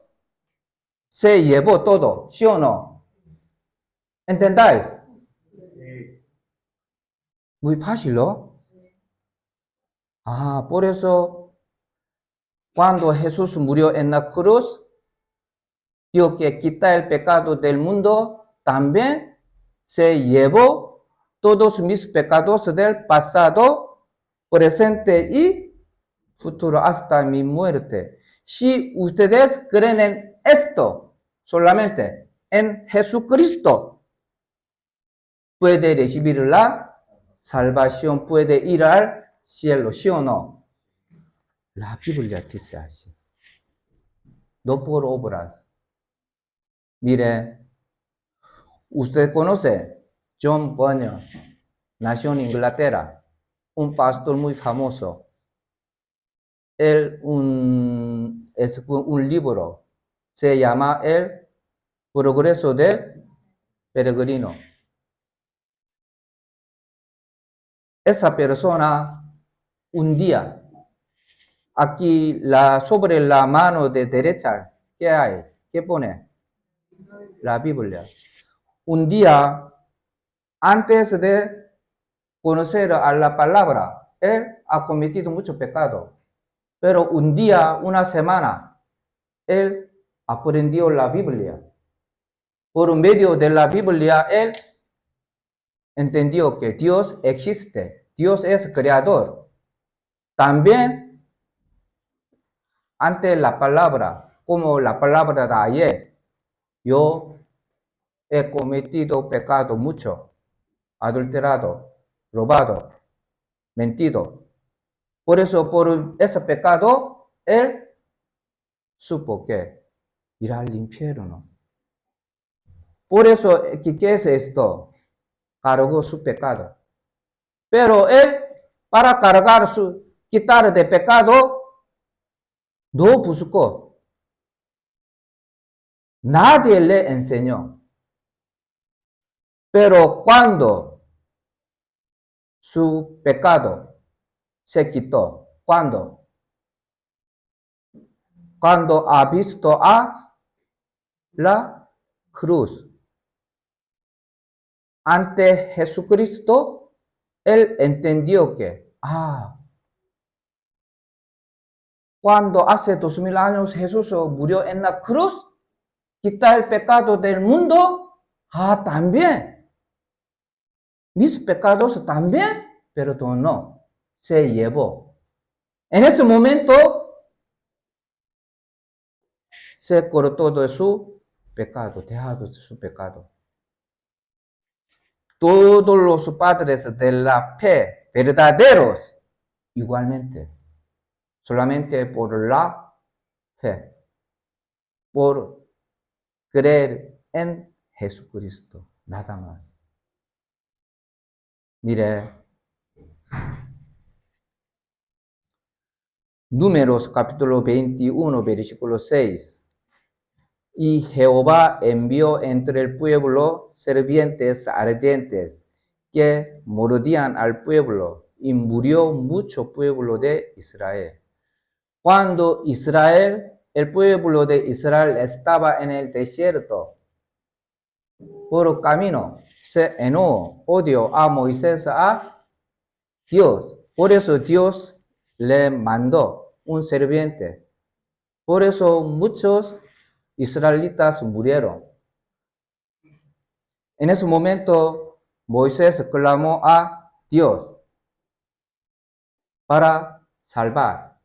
se llevó todo, ¿sí o no? ¿Entendáis? Muy fácil, ¿no? Por eso cuando Jesús murió en la cruz, Dios que quita el pecado del mundo, también se llevó todos mis pecados del pasado, presente y futuro hasta mi muerte. Si ustedes creen en esto, solamente en Jesucristo, puede recibir la salvación, puede ir al cielo, ¿sí o no? La Biblia dice así. No por obras. Mire, usted conoce John Bunyan, nació en Inglaterra, un pastor muy famoso. Él escribió un libro, se llama El Progreso del Peregrino. Esa persona, un día, aquí sobre la mano de derecha, ¿qué hay? ¿Qué pone? La Biblia. Un día, antes de conocer a la palabra, él ha cometido mucho pecado. Pero un día, una semana, él aprendió la Biblia. Por medio de la Biblia, él entendió que Dios existe. Dios es creador. También, ante la palabra, como la palabra de ayer, yo he cometido pecado mucho, adulterado, robado, mentido. Por eso, por ese pecado, él supo que irá al infierno. Por eso, ¿qué es esto? Cargó su pecado. Pero él, para quitar de pecado, no buscó. Nadie le enseñó. Pero cuando su pecado se quitó, cuando ha visto a la cruz ante Jesucristo, él entendió que, cuando hace 2000 años Jesús murió en la cruz, quita el pecado del mundo, también. Mis pecados también perdonó, se llevó. En ese momento se cortó de su pecado, dejado su pecado. Todos los padres de la fe verdaderos, igualmente, solamente por la fe, por creer en Jesucristo, nada más. Mire, Números capítulo 21, versículo 6. Y Jehová envió entre el pueblo serpientes ardientes que mordían al pueblo, y murió mucho pueblo de Israel. Cuando el pueblo de Israel estaba en el desierto, por camino, se enojó, odió a Moisés a Dios. Por eso Dios le mandó un serpiente. Por eso muchos israelitas murieron. En ese momento, Moisés clamó a Dios para salvar.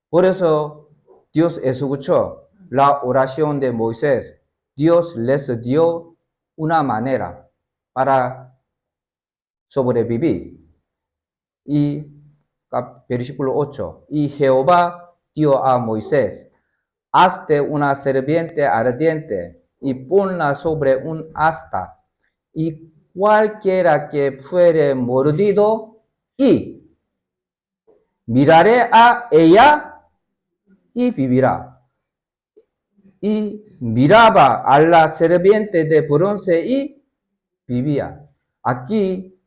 Por eso, Dios escuchó la oración de Moisés. Dios les dio una manera para sobrevivir. Y versículo 8. Y Jehová dio a Moisés: hazte una serpiente ardiente y ponla sobre un asta, y cualquiera que fuere mordido, y miraré a ella y vivirá. Y miraba a la serpiente de bronce y vivía. Aquí,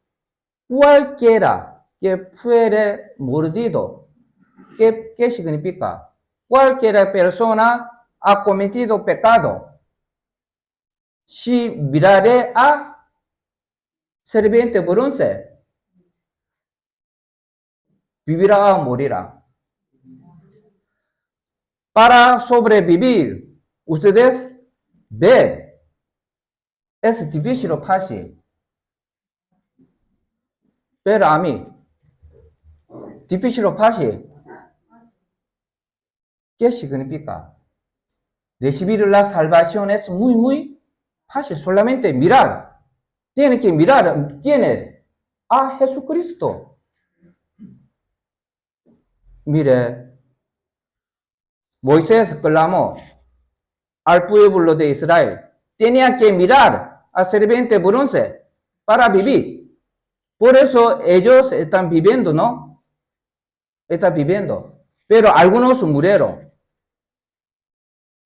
cualquiera que fuere mordido, ¿qué significa? Cualquier persona ha cometido pecado. Si miraré a serpiente bronce, vivirá o morirá. Para sobrevivir, ustedes ven, es difícil o fácil. Pero a mí, difícil o fácil, ¿qué significa? Recibir la salvación es muy fácil, solamente mirar. Tiene que mirar, ¿quién es? A Jesucristo. Mire, Moisés clamó al pueblo de Israel. Tenía que mirar a serpiente bronce para vivir. Por eso ellos están viviendo, ¿no? Están viviendo. Pero algunos murieron.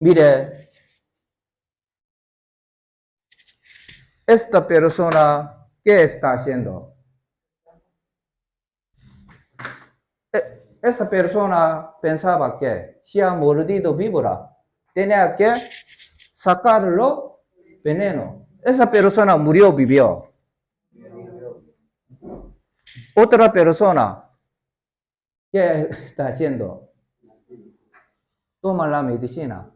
Mire, esta persona, ¿qué está haciendo? Esa persona pensaba que si ha mordido víbora, tenía que sacarlo veneno. Esa persona murió, vivió. Otra persona, ¿qué está haciendo? Toma la medicina.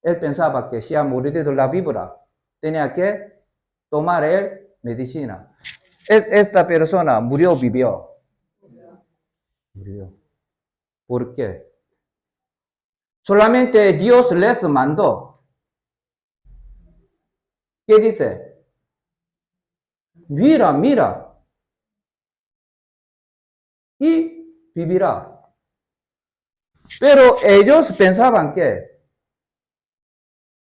Él pensaba que si ha mordido la víbora, tenía que tomar la medicina. Esta persona murió, vivió. Murió. ¿Por qué? Solamente Dios les mandó. ¿Qué dice? Mira. Y vivirá. Pero ellos pensaban que,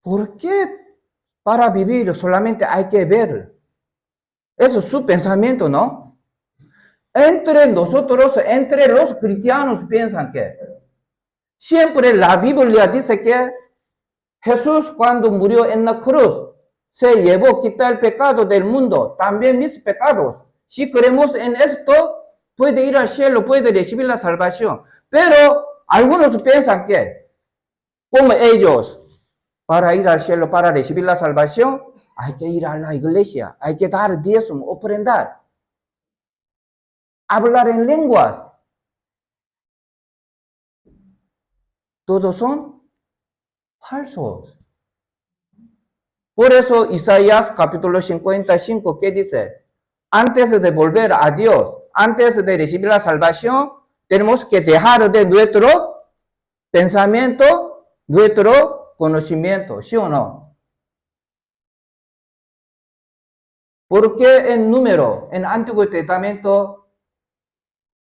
¿por qué para vivir solamente hay que ver? Eso es su pensamiento, ¿no? Entre nosotros, entre los cristianos, piensan que siempre la Biblia dice que Jesús, cuando murió en la cruz, se llevó quitar el pecado del mundo, también mis pecados. Si creemos en esto, puede ir al cielo, puede recibir la salvación. Pero algunos piensan que, como ellos, para ir al cielo, para recibir la salvación, hay que ir a la iglesia, hay que dar diezmo, ofrendar, hablar en lenguas. Todos son falsos. Por eso Isaías capítulo 55, ¿qué dice? Antes de volver a Dios, antes de recibir la salvación, tenemos que dejar de nuestro pensamiento, nuestro conocimiento, ¿sí o no? ¿Por qué en número, en Antiguo Testamento,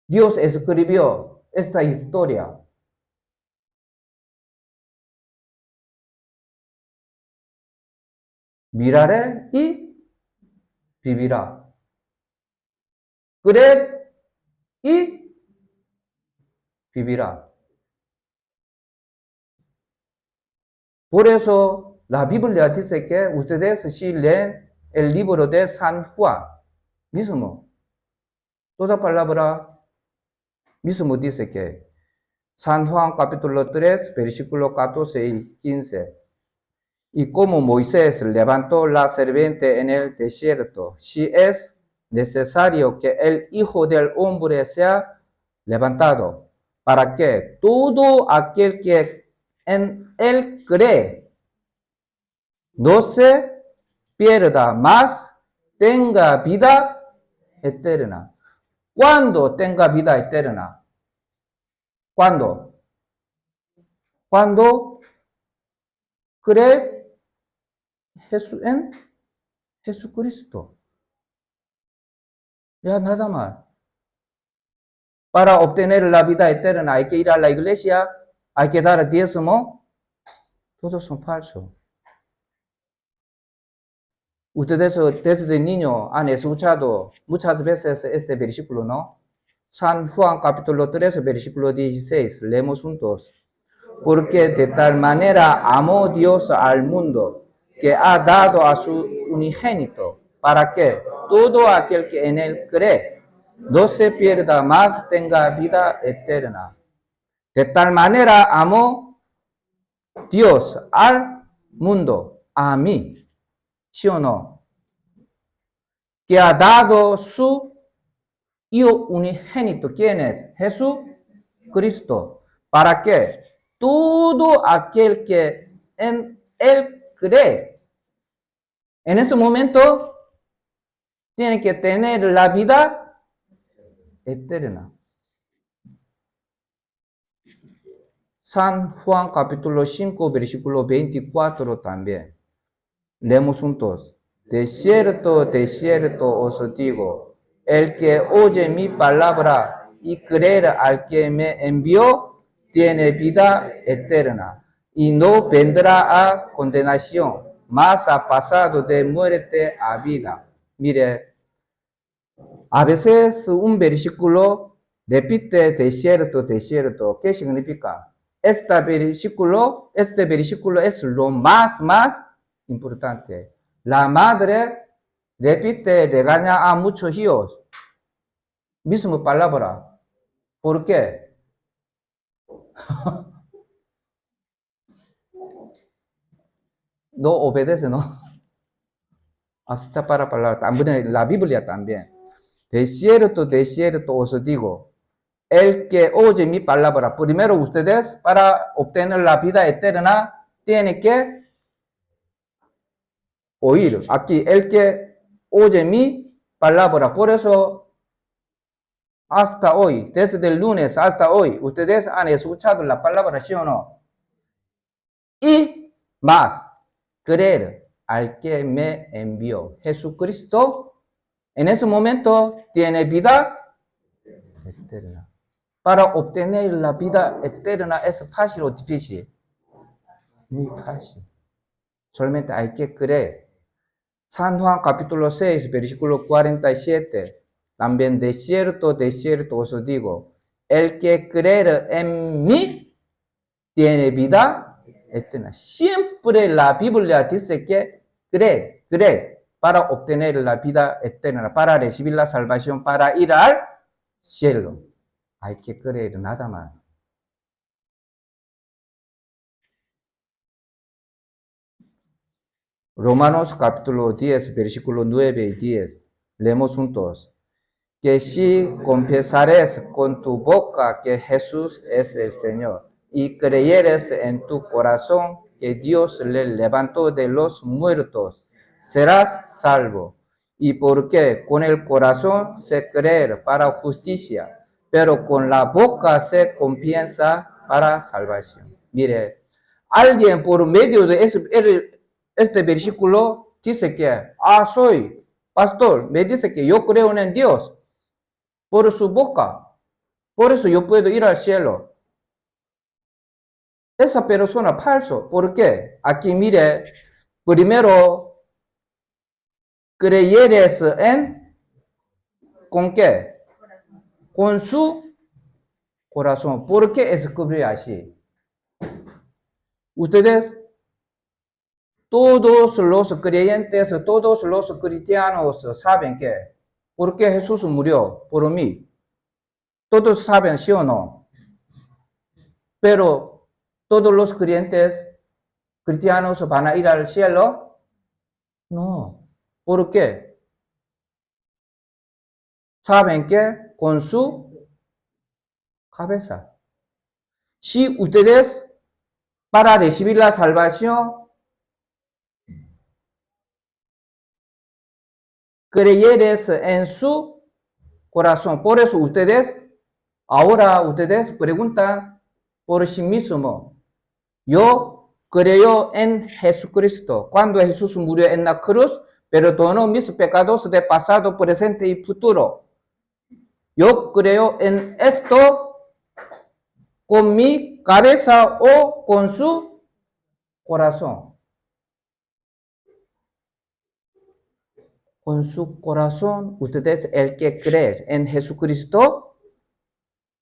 Dios escribió esta historia? Miraré y vivirá. Creer y vivirá. Por eso la Biblia dice que ustedes si leen el libro de San Juan mismo, toda palabra mismo dice que San Juan capítulo 3, versículo 14 y 15. Y como Moisés levantó la serpiente en el desierto, si es necesario que el Hijo del Hombre sea levantado, para que todo aquel que en él cree no se pierda, mas tenga vida eterna. ¿Cuándo tenga vida eterna? ¿Cuándo? Cuando cree en Jesucristo. Ya nada más. Para obtener la vida eterna hay que ir a la iglesia, hay que dar diezmo. Todos son falsos. Ustedes desde niño han escuchado muchas veces este versículo, ¿no? San Juan capítulo 3, versículo 16. Leemos juntos. Porque de tal manera amó Dios al mundo, que ha dado a su unigénito, para que todo aquel que en él cree no se pierda, más tenga vida eterna. De tal manera amó Dios al mundo, a mí, ¿sí o no? Que ha dado su Hijo unigénito. ¿Quién es? Jesucristo. ¿Para qué? Todo aquel que en él cree, en ese momento tiene que tener la vida eterna. San Juan capítulo 5, versículo 24 también. Leemos juntos. De cierto os digo, el que oye mi palabra y cree al que me envió, tiene vida eterna y no vendrá a condenación, mas ha pasado de muerte a vida. Mire, a veces un versículo repite de cierto. ¿Qué significa? Este versículo es lo más importante. La madre repite, regaña a muchos hijos. Misma palabra. ¿Por qué? No obedece, ¿no? Hasta para palabra. También la Biblia también. De cierto os digo, el que oye mi palabra, primero ustedes para obtener la vida eterna, tienen que oír. Aquí, el que oye mi palabra, por eso hasta hoy, desde el lunes hasta hoy, ustedes han escuchado la palabra, ¿sí o no? Y más, creer al que me envió. Jesucristo, en ese momento, tiene vida eterna. Para obtener la vida eterna es fácil o difícil. Muy fácil. Solamente hay que creer. San Juan capítulo 6, versículo 47. También de cierto os digo, el que cree en mí tiene vida eterna. Siempre la Biblia dice que cree para obtener la vida eterna, para recibir la salvación, para ir al cielo. Hay que creer nada más. Romanos capítulo 10, versículo 9 y 10. Leemos juntos. Que si confesares con tu boca que Jesús es el Señor y creyeres en tu corazón que Dios le levantó de los muertos, serás salvo. Y porque con el corazón se cree para justicia, pero con la boca se confiesa para salvación. Mire, alguien por medio de este versículo dice que, soy pastor, me dice que yo creo en Dios por su boca, por eso yo puedo ir al cielo. Esa persona falso. ¿Por qué? Aquí mire, primero, creyeres en, ¿con qué? Con su corazón. ¿Por qué escribe así? Ustedes, todos los creyentes, todos los cristianos saben que, ¿por qué Jesús murió por mí? Todos saben, ¿sí o no? Pero todos los creyentes cristianos van a ir al cielo. No. ¿Por qué? Saben que con su cabeza. Si ustedes, para recibir la salvación, creyeres en su corazón. Por eso ahora ustedes preguntan por sí mismos. Yo creo en Jesucristo. Cuando Jesús murió en la cruz, perdonó mis pecados de pasado, presente y futuro. Yo creo en esto con mi cabeza o con su corazón. Con su corazón, ustedes, el que cree en Jesucristo,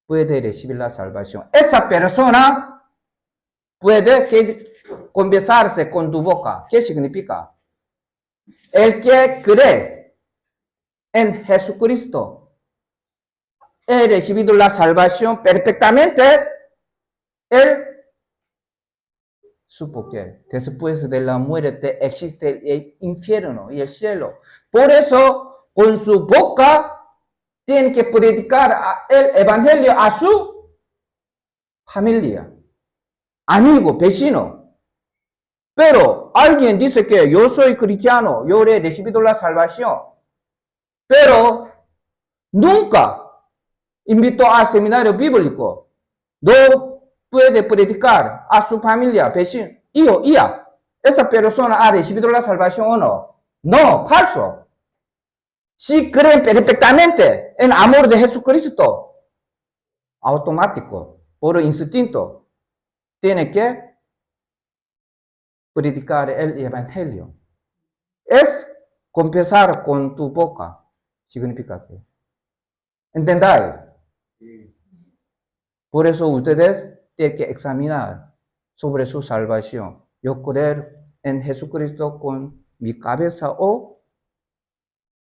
puede recibir la salvación. Esa persona puede confesarse con tu boca. ¿Qué significa? El que cree en Jesucristo, he recibido la salvación perfectamente. Él supo que después de la muerte existe el infierno y el cielo. Por eso, con su boca, tiene que predicar el evangelio a su familia, amigo, vecino. Pero alguien dice que yo soy cristiano, yo he recibido la salvación, pero nunca invitó al seminario bíblico. No puede predicar a su familia, vecino, hijo, hija. ¿Esa persona ha recibido la salvación o no? No, falso. Si creen perfectamente en amor de Jesucristo, automático, por instinto, tiene que predicar el evangelio. Es confesar con tu boca, significa que. ¿Entendáis? Por eso ustedes tienen que examinar sobre su salvación. Yo creo en Jesucristo con mi cabeza o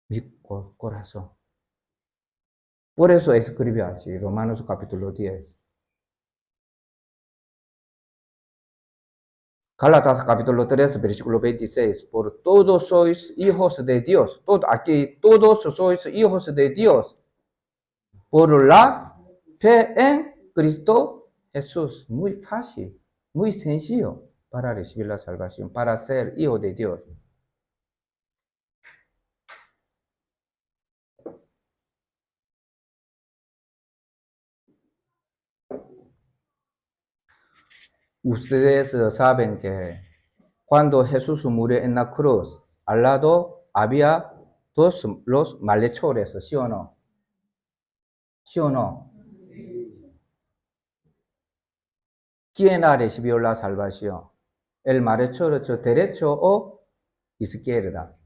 mi corazón. Por eso escribe así, Romanos capítulo 10. Gálatas capítulo 3, versículo 26. Por todos sois hijos de Dios. Aquí todos sois hijos de Dios. Por la fe en Cristo Jesús. Muy fácil, muy sencillo para recibir la salvación, para ser hijo de Dios. Ustedes saben que cuando Jesús murió en la cruz, al lado había los malhechores, ¿sí o no? ¿Sí o no? ¿Quién ha recibido la salvación? ¿El malhechor derecho o izquierda?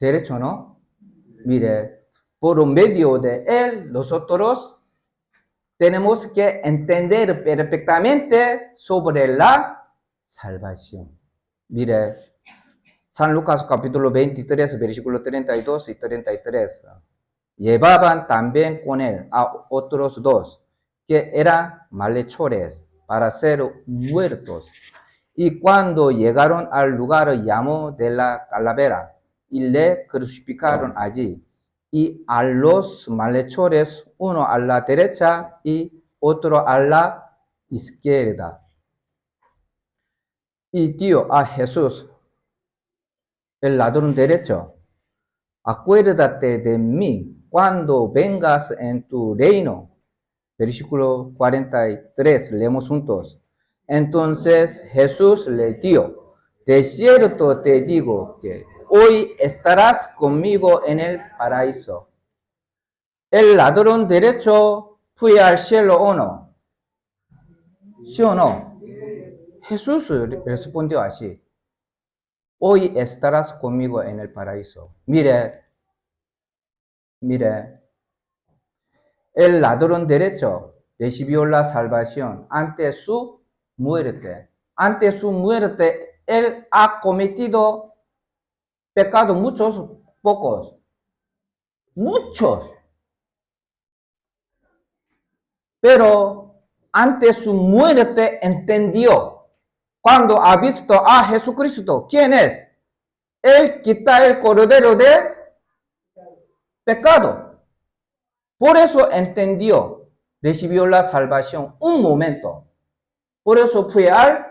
Derecho, ¿no? Mire, por medio de él, nosotros tenemos que entender perfectamente sobre la salvación. Mire, San Lucas capítulo 23, versículo 32 y 33. Llevaban también con él a otros dos, que eran malhechores, para ser muertos. Y cuando llegaron al lugar llamó de la calavera, y le crucificaron allí. Y a los malhechores, uno a la derecha y otro a la izquierda. Y dio a Jesús, el ladrón derecho: acuérdate de mí cuando vengas en tu reino. Versículo 43, leemos juntos. Entonces Jesús le dijo, de cierto te digo que hoy estarás conmigo en el paraíso. ¿El ladrón derecho fue al cielo o no? ¿Sí o no? Jesús respondió así, hoy estarás conmigo en el paraíso. Mire, el ladrón derecho recibió la salvación ante su muerte. Ante su muerte, él ha cometido pecados muchos, pocos, muchos. Pero ante su muerte entendió, cuando ha visto a Jesucristo, ¿quién es? Él quita el cordero de pecado. Por eso entendió, recibió la salvación un momento. Por eso fue al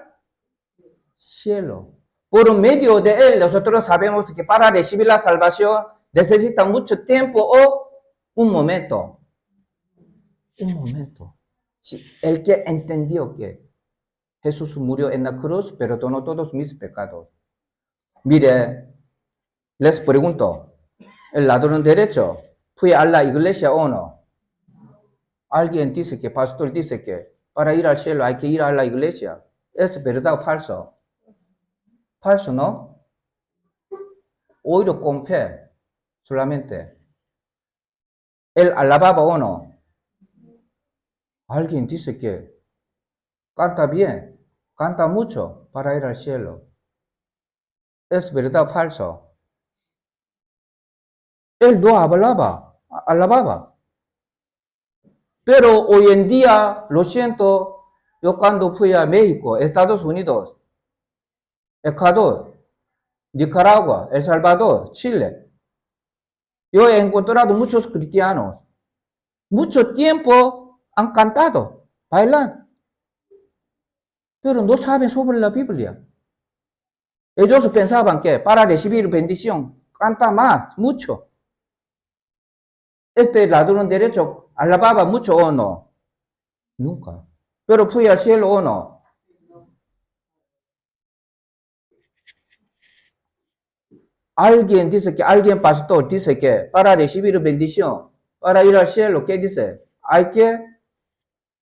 cielo. Por medio de él, nosotros sabemos que para recibir la salvación necesita mucho tiempo o un momento. Un momento. El que entendió que Jesús murió en la cruz, perdonó todos mis pecados. Mire, les pregunto, ¿el ladrón derecho fue a la iglesia o no? Alguien dice que, pastor dice que para ir al cielo hay que ir a la iglesia. ¿Es verdad o falso? Falso, ¿no? Oído con fe, solamente. ¿Él alababa o no? Alguien dice que canta bien, canta mucho para ir al cielo. ¿Es verdad o falso? Él no hablaba, alababa. Pero hoy en día, lo siento, yo cuando fui a México, Estados Unidos, Ecuador, Nicaragua, El Salvador, Chile, yo he encontrado muchos cristianos. Mucho tiempo han cantado, bailan, pero no saben sobre la Biblia. Ellos pensaban que para recibir bendición, canta más, mucho. Este ladrón derecho alababa mucho o no? Nunca. Pero fui al cielo o no? Alguien dice que, alguien pastor dice que para recibir bendición, para ir al cielo, ¿qué dice? Hay que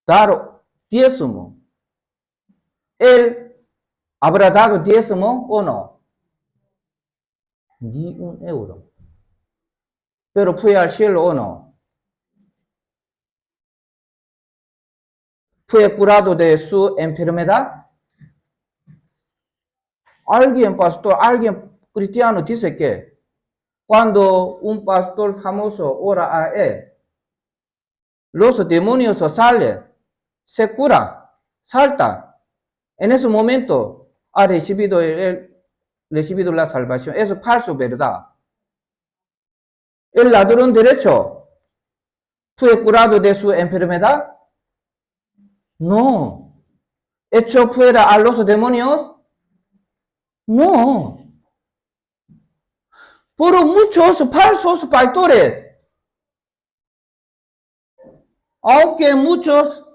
dar diezmo. ¿Él habrá dado diezmo o no? Ni un euro. Pero fue al cielo o no? ¿Fue curado de su enfermedad? Alguien pastor, alguien cristiano dice que cuando un pastor famoso ora a él, los demonios salen, se cura, salta. En ese momento ha recibido la salvación. Es falso, ¿verdad? El ladrón derecho fue curado de su enfermedad. No. ¿Echó fuera a los demonios? No. Por muchos falsos pastores. Aunque muchos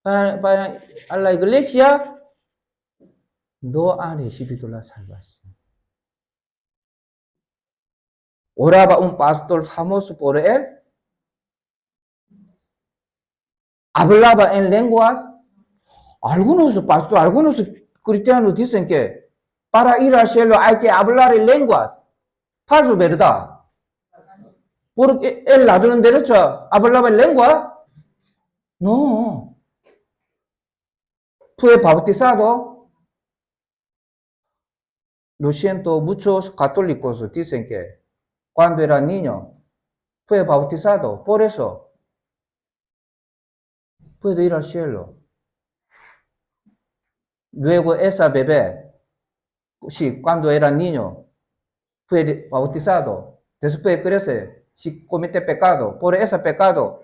van a la iglesia, no han recibido la salvación. Oraba un pastor famoso por él. Hablaba en lenguas. Algunos pastores, algunos cristianos dicen que para ir al cielo hay que hablar en lenguas. Falso, ¿verdad? Porque el ladrón derecho hablaba en lengua. No. Fue bautizado. Lo siento, muchos católicos dicen que cuando era niño fue bautizado. Por eso puede ir al cielo. Luego esa bebé, sí, cuando era niño, fue bautizado. Después crece, si comete pecado, por ese pecado,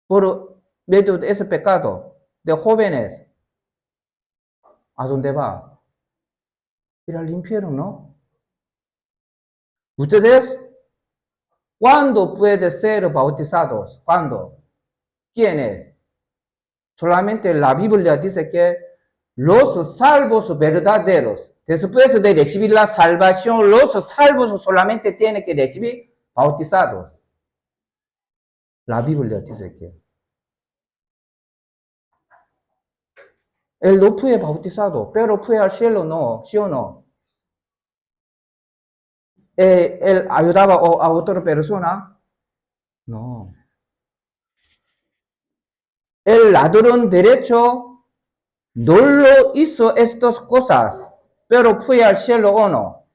por medio de ese pecado, de jóvenes, ¿a dónde va? Ir al infierno, ¿no? ¿Ustedes cuándo pueden ser bautizados? ¿Cuándo? ¿Quién es? Solamente la Biblia dice que los salvos verdaderos, después de recibir la salvación, los salvos solamente tienen que recibir bautizados. La Biblia dice que él no fue bautizado, pero fue al cielo, no, ¿sí o no? ¿Él ayudaba a otra persona? No. El ladrón derecho no lo hizo estas cosas, pero fue al cielo o no.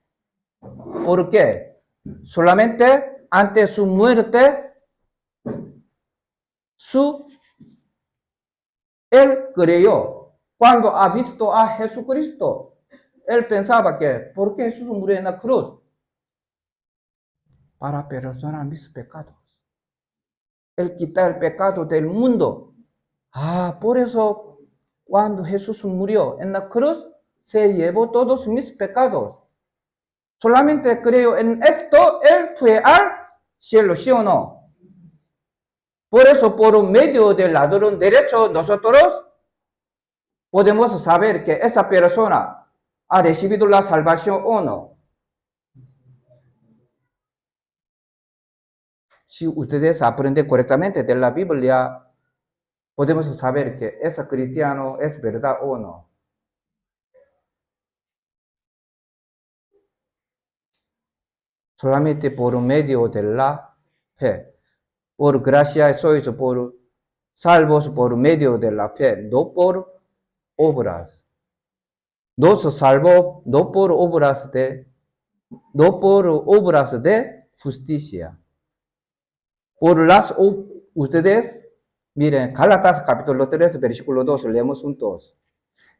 ¿Por qué? Solamente ante su muerte, él creyó. Cuando ha visto a Jesucristo, él pensaba que, ¿por qué Jesús murió en la cruz? Para perdonar mis pecados. Él quita el pecado del mundo. Por eso cuando Jesús murió en la cruz, se llevó todos mis pecados. Solamente creo en esto, él fue al cielo, ¿sí o no? Por eso, por medio del ladrón derecho, nosotros podemos saber que esa persona ha recibido la salvación o no. Si ustedes aprenden correctamente de la Biblia, podemos saber que ese cristiano es verdad o no. Solamente por medio de la fe. Por gracia sois salvos por medio de la fe, no por obras. Nos salvó no por obras de justicia. Ustedes, miren, Gálatas capítulo 3, versículo 2, leemos juntos.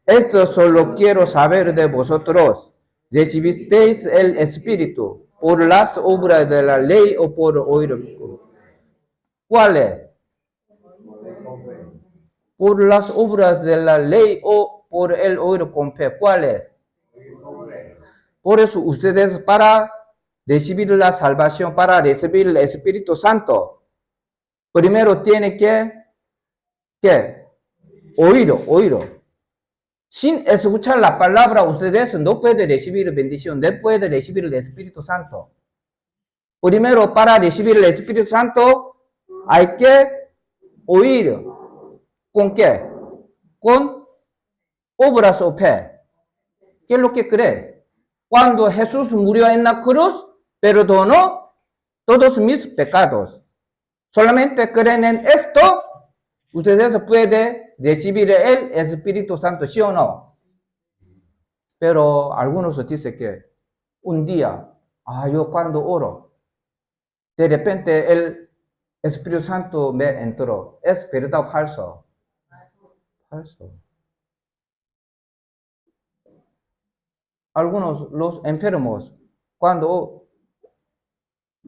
Esto solo quiero saber de vosotros. ¿Recibisteis el Espíritu por las obras de la ley o por oír? ¿Cuál es? ¿Por las obras de la ley o por el oír con fe? ¿Cuál es? Por eso ustedes para recibir la salvación, para recibir el Espíritu Santo, primero tienen que oír. Sin escuchar la palabra, ustedes no pueden recibir bendición, no pueden recibir el Espíritu Santo. Primero, para recibir el Espíritu Santo, hay que oír. ¿Con qué? Con obras o fe. ¿Qué es lo que cree? Cuando Jesús murió en la cruz, perdonó todos mis pecados. Solamente creen en esto, ustedes pueden recibir el Espíritu Santo, ¿sí o no? Pero algunos dicen que un día, yo cuando oro, de repente el Espíritu Santo me entró. ¿Es verdad o falso? Falso. Algunos, los enfermos, cuando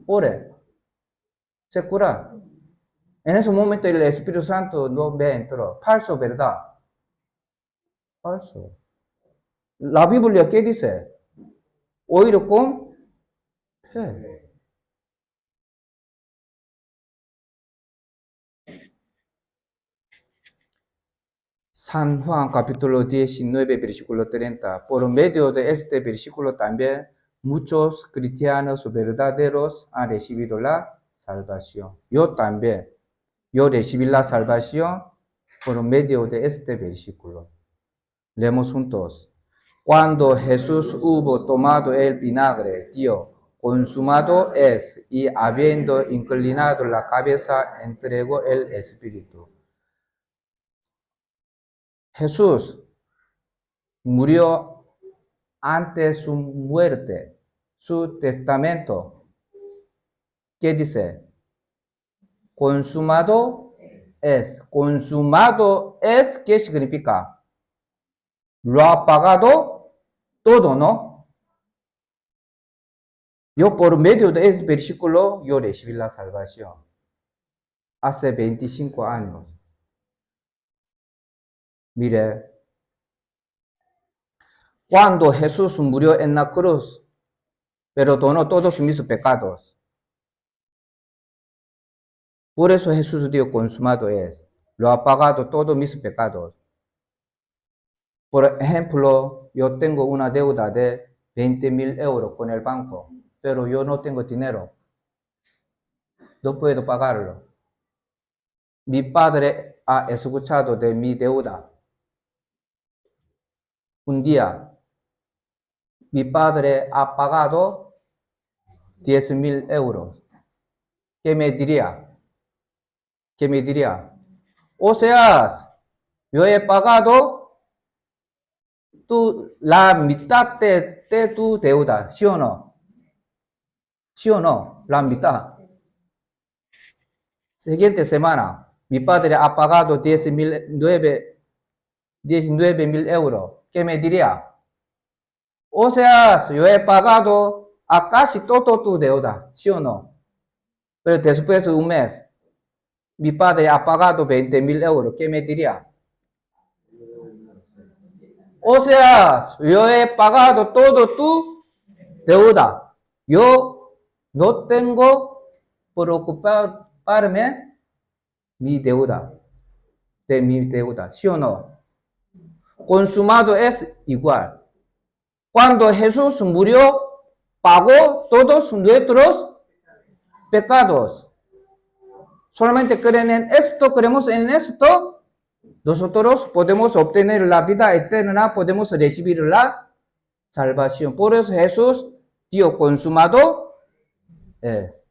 ore, se cura. En ese momento el Espíritu Santo no me entró. Falso, ¿verdad? Falso. La Biblia, ¿qué dice? Oír con fe. San Juan capítulo 19, versículo 30. Por medio de este versículo también muchos cristianos verdaderos han recibido la salvación. Yo también. Yo recibí la salvación por medio de este versículo. Leemos juntos. Cuando Jesús hubo tomado el vinagre, dijo, consumado es, y habiendo inclinado la cabeza, entregó el Espíritu. Jesús murió antes de su muerte. Su testamento, ¿qué dice? Consumado es. Consumado es, ¿qué significa? Lo ha pagado todo, ¿no? Yo por medio de ese versículo, yo recibí la salvación. Hace 25 años. Mire, cuando Jesús murió en la cruz, perdonó todos mis pecados. Por eso Jesús dijo, consumado es. lo ha pagado todos mis pecados. Por ejemplo, yo tengo una deuda de 20,000 euros con el banco, pero yo no tengo dinero. No puedo pagarlo. Mi padre ha escuchado de mi deuda. Un día, mi padre ha pagado 10,000 euros. ¿Qué me diría? ¿Qué me diría? O sea, yo he pagado la mitad de tu deuda, ¿sí o no? ¿Sí o no? La mitad. Siguiente semana, mi padre ha pagado 19,000 euros. ¿Qué me diría? O sea, yo he pagado a casi todo tu deuda, ¿sí o no? Pero después de un mes, mi padre ha pagado 20,000 euros. ¿Qué me diría? O sea, yo he pagado todo tu deuda. Yo no tengo preocuparme de mi deuda, ¿sí o no? Consumado es igual. Cuando Jesús murió, pagó todos nuestros pecados. Solamente creen en esto, creemos en esto, nosotros podemos obtener la vida eterna, podemos recibir la salvación. Por eso Jesús dio consumado es.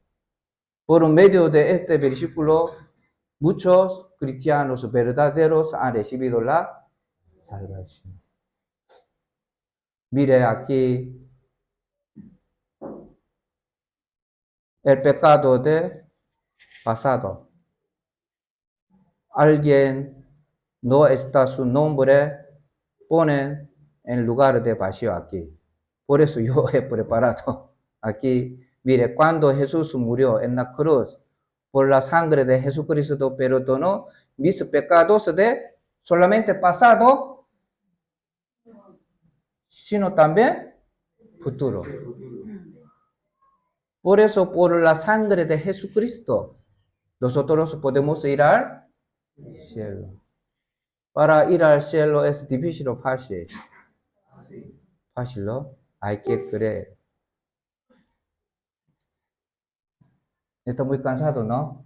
Por medio de este versículo, muchos cristianos verdaderos han recibido la salvación. Mire aquí el pecado de pasado. Alguien no está su nombre, ponen en lugar de vacío aquí. Por eso yo he preparado aquí. Mire, cuando Jesús murió en la cruz, por la sangre de Jesucristo perdonó mis pecados de solamente pasado, sino también futuro. Por eso, por la sangre de Jesucristo, nosotros podemos ir al cielo. Para ir al cielo es difícil o fácil. Fácil, ¿no? Hay que creer. Está muy cansado, ¿no?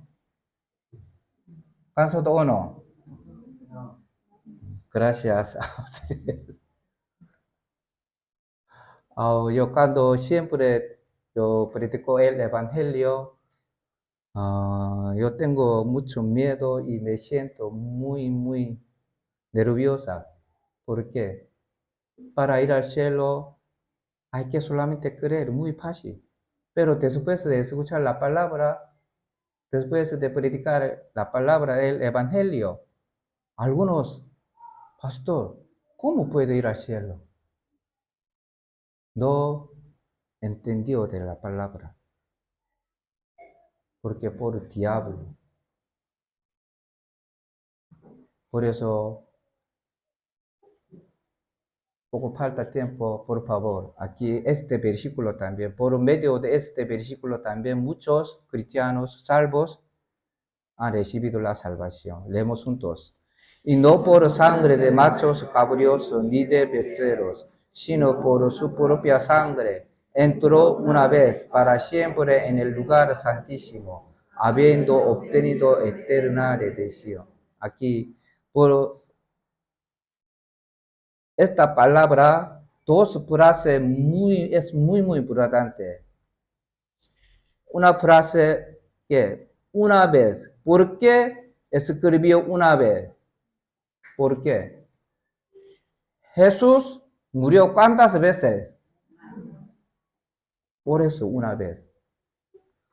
¿Cansado o no? Gracias a ustedes. Yo cuando siempre yo predico el evangelio, yo tengo mucho miedo y me siento muy nerviosa. ¿Por qué? Para ir al cielo hay que solamente creer, muy fácil. Pero después de escuchar la palabra, después de predicar la palabra del evangelio, algunos, pastor, ¿cómo puedo ir al cielo? No entendió de la palabra, porque por diablo. Por eso, poco falta tiempo, por favor. Aquí este versículo también, por medio de este versículo también muchos cristianos salvos han recibido la salvación. Leemos juntos. Y no por sangre de machos cabríos ni de becerros, sino por su propia sangre, entró una vez para siempre en el lugar santísimo, habiendo obtenido eterna redención. Aquí, por esta palabra, dos frases es muy importante. Una frase que, una vez. ¿Por qué escribió una vez? ¿Por qué? Jesús murió ¿cuántas veces? Por eso una vez.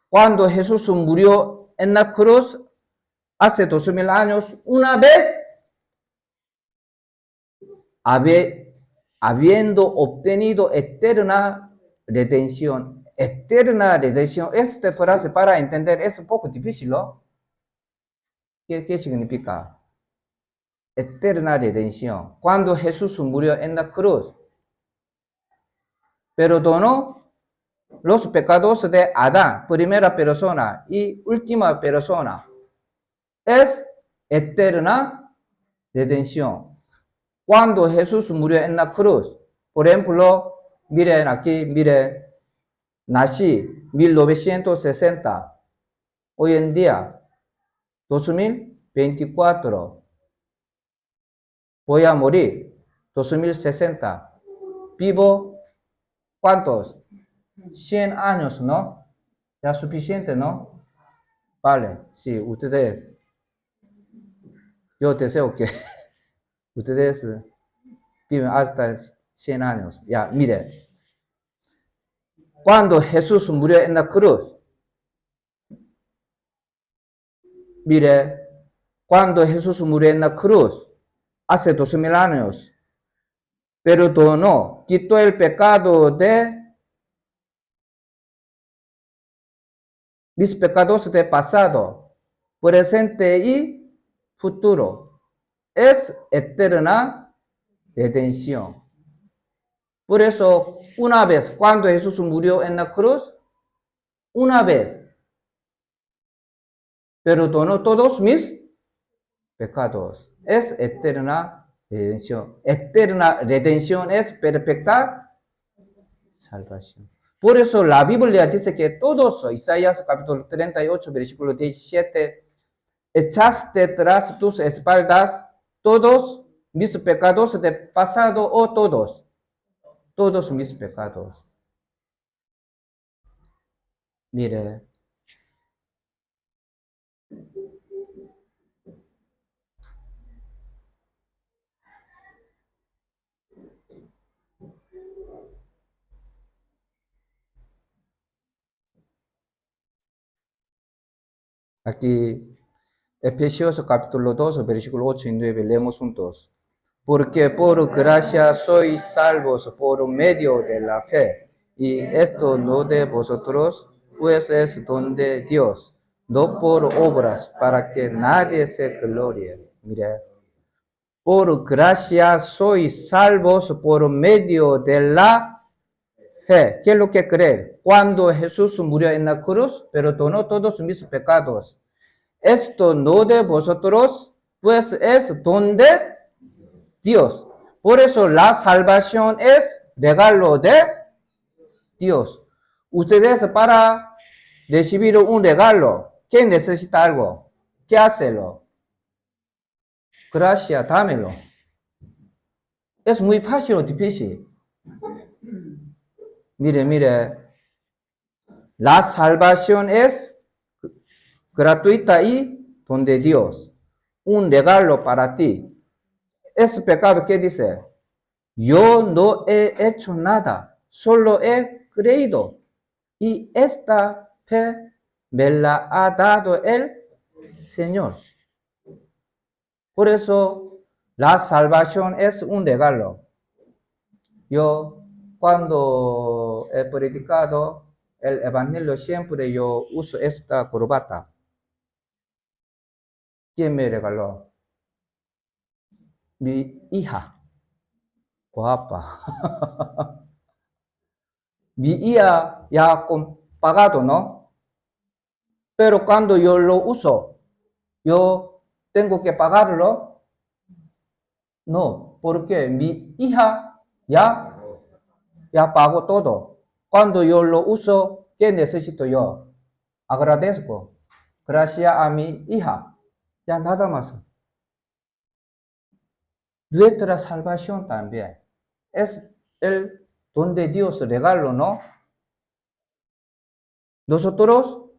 Cuando Jesús murió en la cruz hace 2000 años, una vez, habiendo obtenido eterna redención. Eterna redención. Esta frase para entender es un poco difícil, ¿no? ¿Qué significa? Eterna redención. Cuando Jesús murió en la cruz, perdonó los pecados de Adán, primera persona y última persona. Es eterna redención. Cuando Jesús murió en la cruz, por ejemplo, miren aquí, miren, nací 1960, hoy en día 2024, voy a morir 2060, vivo, ¿cuántos? 100 años, ¿no? Ya suficiente, ¿no? Vale, sí, ustedes, yo deseo que ustedes viven hasta 100 años. Ya, mire, cuando Jesús murió en la cruz, mire, cuando Jesús murió en la cruz, hace 2000 años, perdonó, quitó el pecado de mis pecados de pasado, presente y futuro. Es eterna redención. Por eso, una vez, cuando Jesús murió en la cruz, una vez perdonó todos mis pecados. Es eterna redención. Eterna redención es perfecta salvación. Por eso la Biblia dice que todos, Isaías capítulo 38, versículo 17, echaste tras tus espaldas todos mis pecados de pasado o todos mis pecados. Mire, aquí Efesios capítulo 2, versículo 8 y 9, leemos juntos. Porque por gracia sois salvos por medio de la fe, y esto no de vosotros, pues es don de Dios, no por obras, para que nadie se glorie. Mire, por gracia sois salvos por medio de la fe. ¿Qué es lo que creen? Cuando Jesús murió en la cruz, perdonó todos mis pecados. Esto no de vosotros, pues es don de Dios. Por eso la salvación es regalo de Dios. Ustedes para recibir un regalo, ¿qué necesita algo? ¿Qué hacerlo? Gracias, dámelo. Es muy fácil o difícil. Mire, la salvación es gratuita y don de Dios. Un regalo para ti. Es pecado que dice, yo no he hecho nada, solo he creído. Y esta fe me la ha dado el Señor. Por eso la salvación es un regalo. Yo cuando he predicado el Evangelio siempre yo uso esta corbata. ¿Quién me regaló? Mi hija. Guapa. Mi hija ya pagado, ¿no? Pero cuando yo lo uso, yo tengo que pagarlo. No, porque mi hija ya pagó todo. Cuando yo lo uso, ¿qué necesito yo? Agradezco. Gracias a mi hija. Ya nada más. Nuestra salvación también. Es el don de Dios regalo, ¿no? Nosotros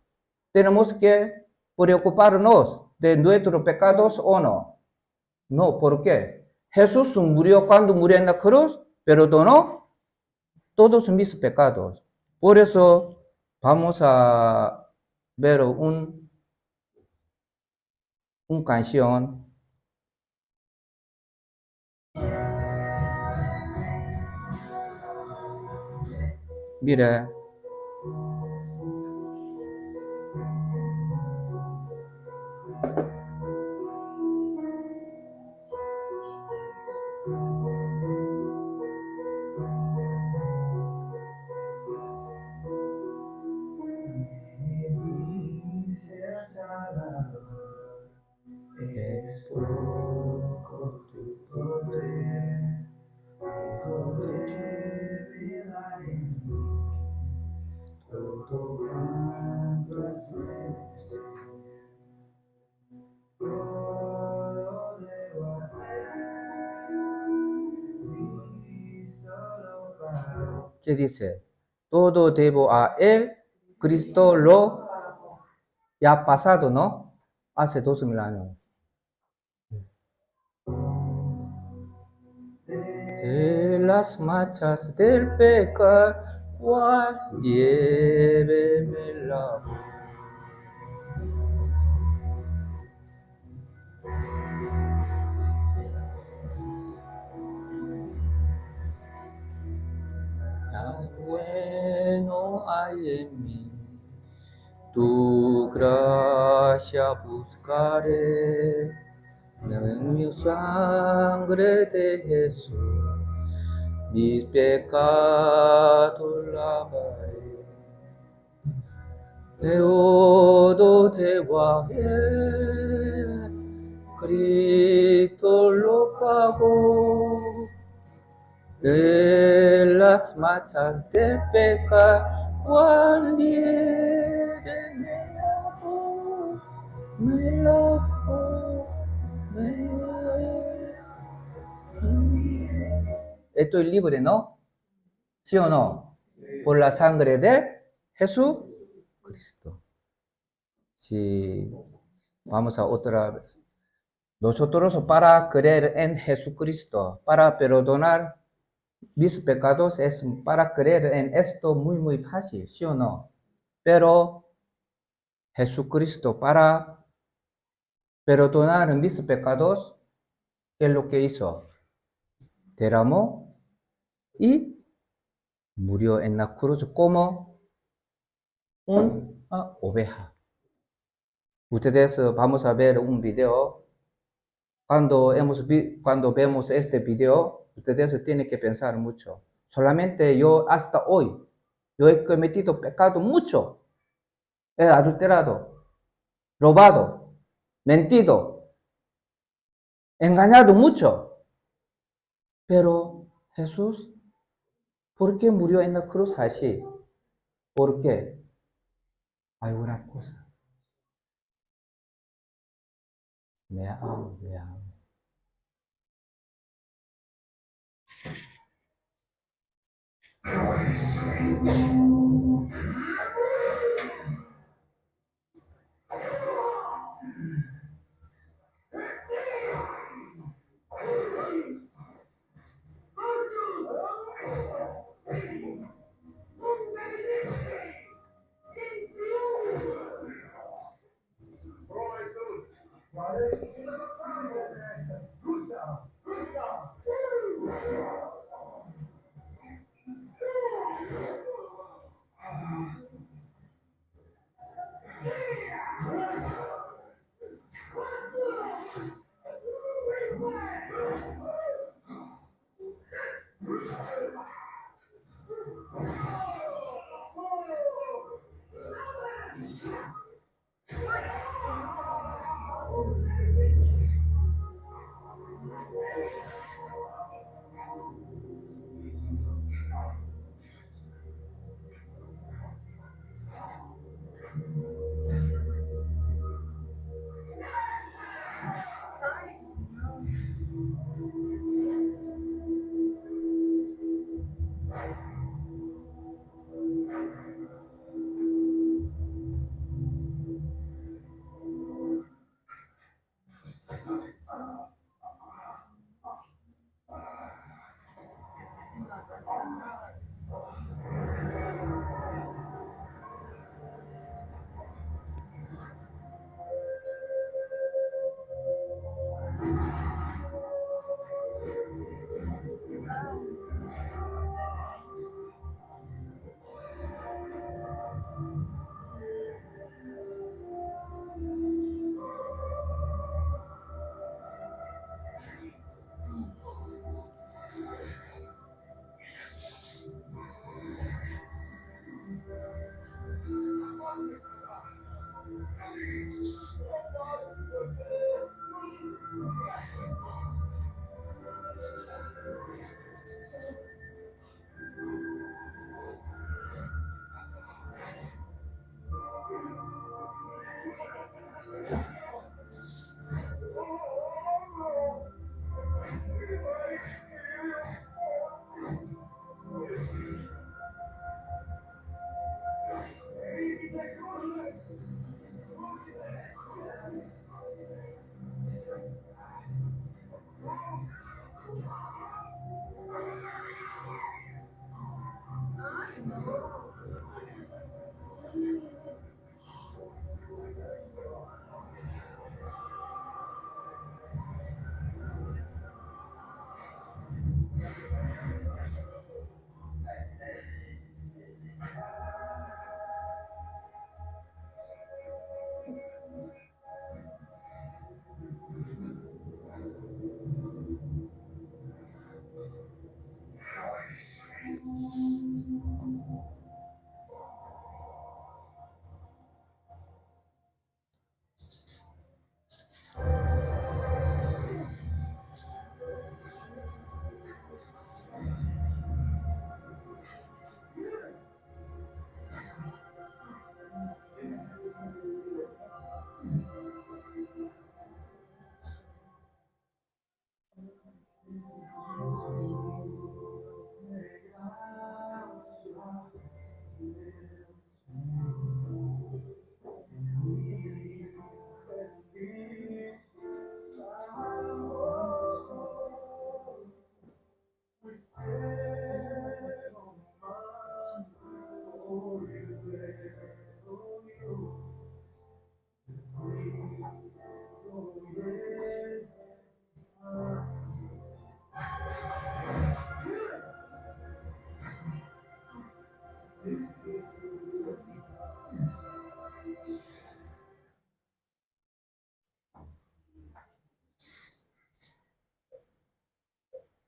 tenemos que preocuparnos de nuestros pecados o no. No, ¿por qué? Jesús murió cuando murió en la cruz, perdonó todos mis pecados. Por eso vamos a ver un canción. Mire, es poco tu poder, Hijo de vida en mí, todo cuanto es menester, todo debo hacer, Cristo lo pagó. ¿Qué dice? Todo debo a Él, Cristo lo ya pasado, ¿no? Hace 2000 años. De las manchas del pecado, cual nieve me lavó. Tan bueno hay en mí, tu gracia buscaré, en mi sangre de Jesús, mis pecados lavaré. Todo te guardé, Cristo lo pagó. De las manchas del pecado, cual nieve me lavó, me lavó, me lavó. Estoy libre, ¿no? ¿Sí o no? Por la sangre de Jesucristo. Sí, vamos a otra vez. Nosotros para creer en Jesucristo, para perdonar mis pecados, es para creer en esto muy fácil, ¿sí o no? Pero Jesucristo para perdonar mis pecados, ¿qué es lo que hizo? Derramó y murió en la cruz como una oveja. Ustedes vamos a ver un video. Cuando vemos este video, ustedes tienen que pensar mucho. Solamente yo hasta hoy, yo he cometido pecado mucho. He adulterado, robado, mentido, engañado mucho. Pero Jesús, ¿por qué murió en la cruz así? ¿Por qué? Hay una cosa. Me amo, me amo.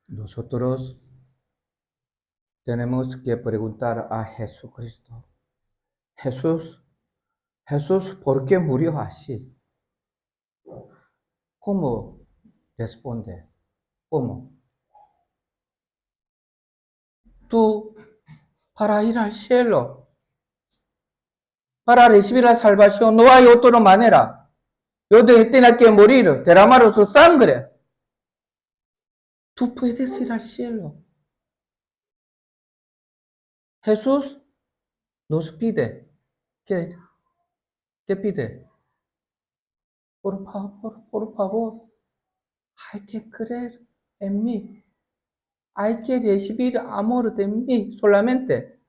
Nosotros tenemos que preguntar a Jesucristo. Jesús, ¿por qué murió así? ¿Cómo responde? ¿Cómo? Tú, para ir al cielo, para recibir la salvación, no hay otra manera. Yo tengo que morir, derramar su sangre. Tú puedes ir al cielo. Jesús nos pide, ¿qué pide? Por favor, hay que creer en mí. Hay que recibir amor de mí solamente.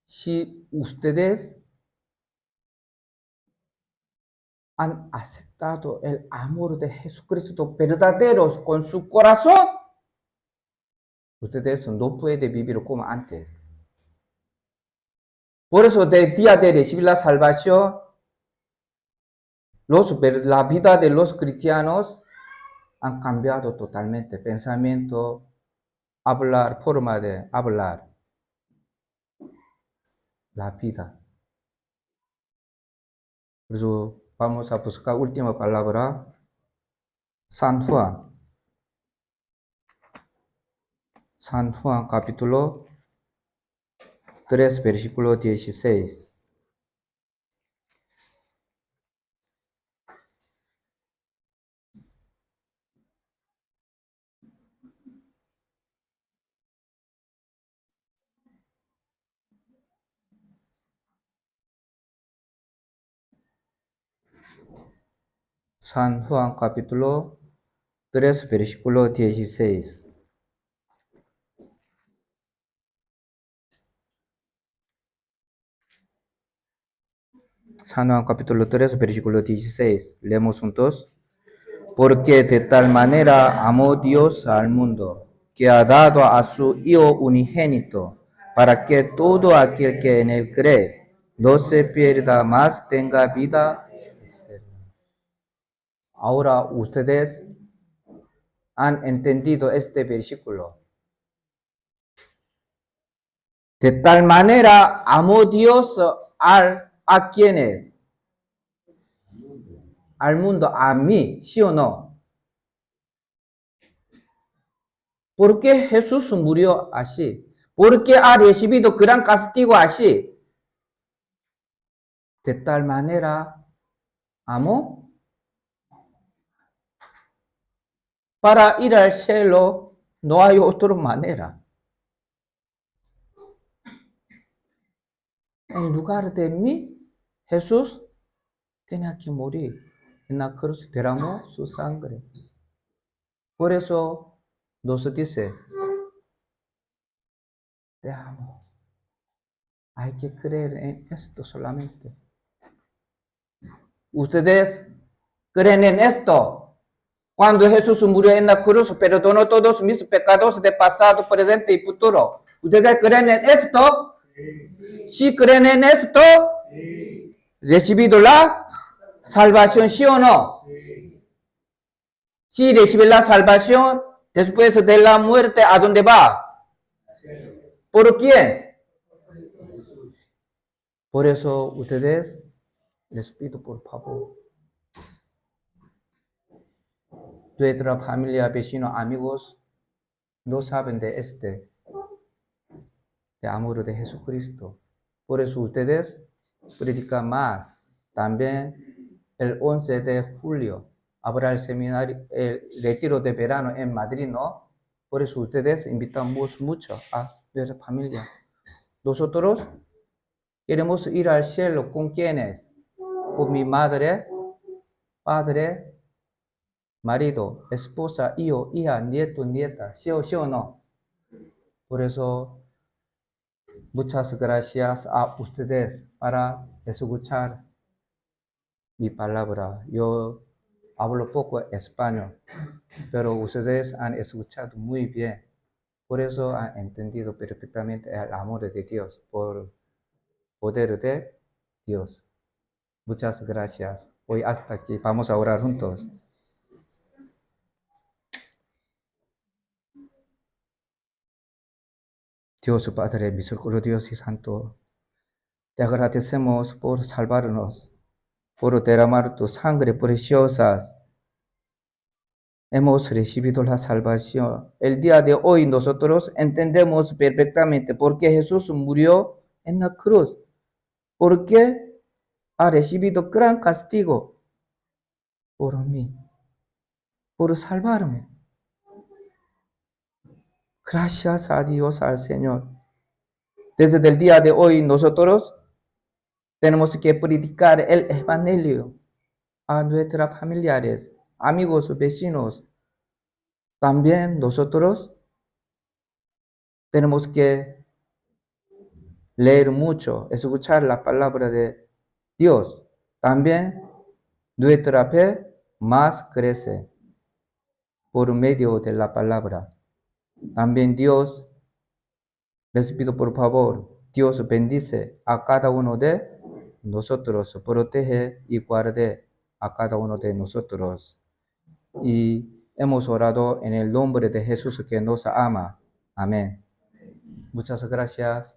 Si ustedes han aceptado el amor de Jesucristo verdadero con su corazón, ustedes no pueden vivir como antes. Por eso, del día de recibir la salvación, la vida de los cristianos han cambiado totalmente. Pensamiento, hablar, forma de hablar, la vida. Por eso vamos a buscar última palabra, San Juan. San Juan capítulo 3, versículo 16. San Juan capítulo 3, versículo 16. San Juan capítulo 3, versículo 16. Leemos juntos. Porque de tal manera amó Dios al mundo, que ha dado a su Hijo unigénito, para que todo aquel que en él cree no se pierda, mas tenga vida. Ahora ustedes han entendido este versículo. De tal manera amó Dios a quienes, al mundo, a mí, ¿sí o no? ¿Por qué Jesús murió así? ¿Por qué ha recibido gran castigo así? de tal manera amó para ir al cielo. No hay otra manera. En lugar de mí, Jesús tenía que morir. En la cruz derramó su sangre. Por eso nos dice, te amo. Hay que creer en esto solamente. Ustedes creen en esto. Cuando Jesús murió en la cruz, perdonó todos mis pecados de pasado, presente y futuro. ¿Ustedes creen en esto? Si creen en esto, recibido la salvación, ¿sí o no? Si recibe la salvación, después de la muerte, ¿a dónde va? ¿Por quién? Por eso ustedes, les pido por favor, nuestra familia, vecinos, amigos, no saben de de amor de Jesucristo. Por eso ustedes predican más. También el 11 de julio habrá el seminario, el retiro de verano en Madrid, ¿no? Por eso ustedes invitamos mucho a nuestra familia. Nosotros queremos ir al cielo. ¿Con quiénes? Con mi madre, padre, marido, esposa, hijo, hija, nieto, nieta. ¿Sí o no? Por eso, muchas gracias a ustedes para escuchar mi palabra. Yo hablo poco español, pero ustedes han escuchado muy bien. Por eso han entendido perfectamente el amor de Dios, por poder de Dios. Muchas gracias. Hoy hasta aquí. Vamos a orar juntos. Dios Padre misericordioso y santo, te agradecemos por salvarnos, por derramar tu sangre preciosa. Hemos recibido la salvación. El día de hoy nosotros entendemos perfectamente por qué Jesús murió en la cruz, porque ha recibido gran castigo por mí, por salvarme. Gracias a Dios, al Señor. Desde el día de hoy nosotros tenemos que predicar el Evangelio a nuestros familiares, amigos, vecinos. También nosotros tenemos que leer mucho, escuchar la palabra de Dios. También nuestra fe más crece por medio de la palabra. También Dios, les pido por favor, Dios bendice a cada uno de nosotros, protege y guarde a cada uno de nosotros. Y hemos orado en el nombre de Jesús que nos ama. Amén. Muchas gracias.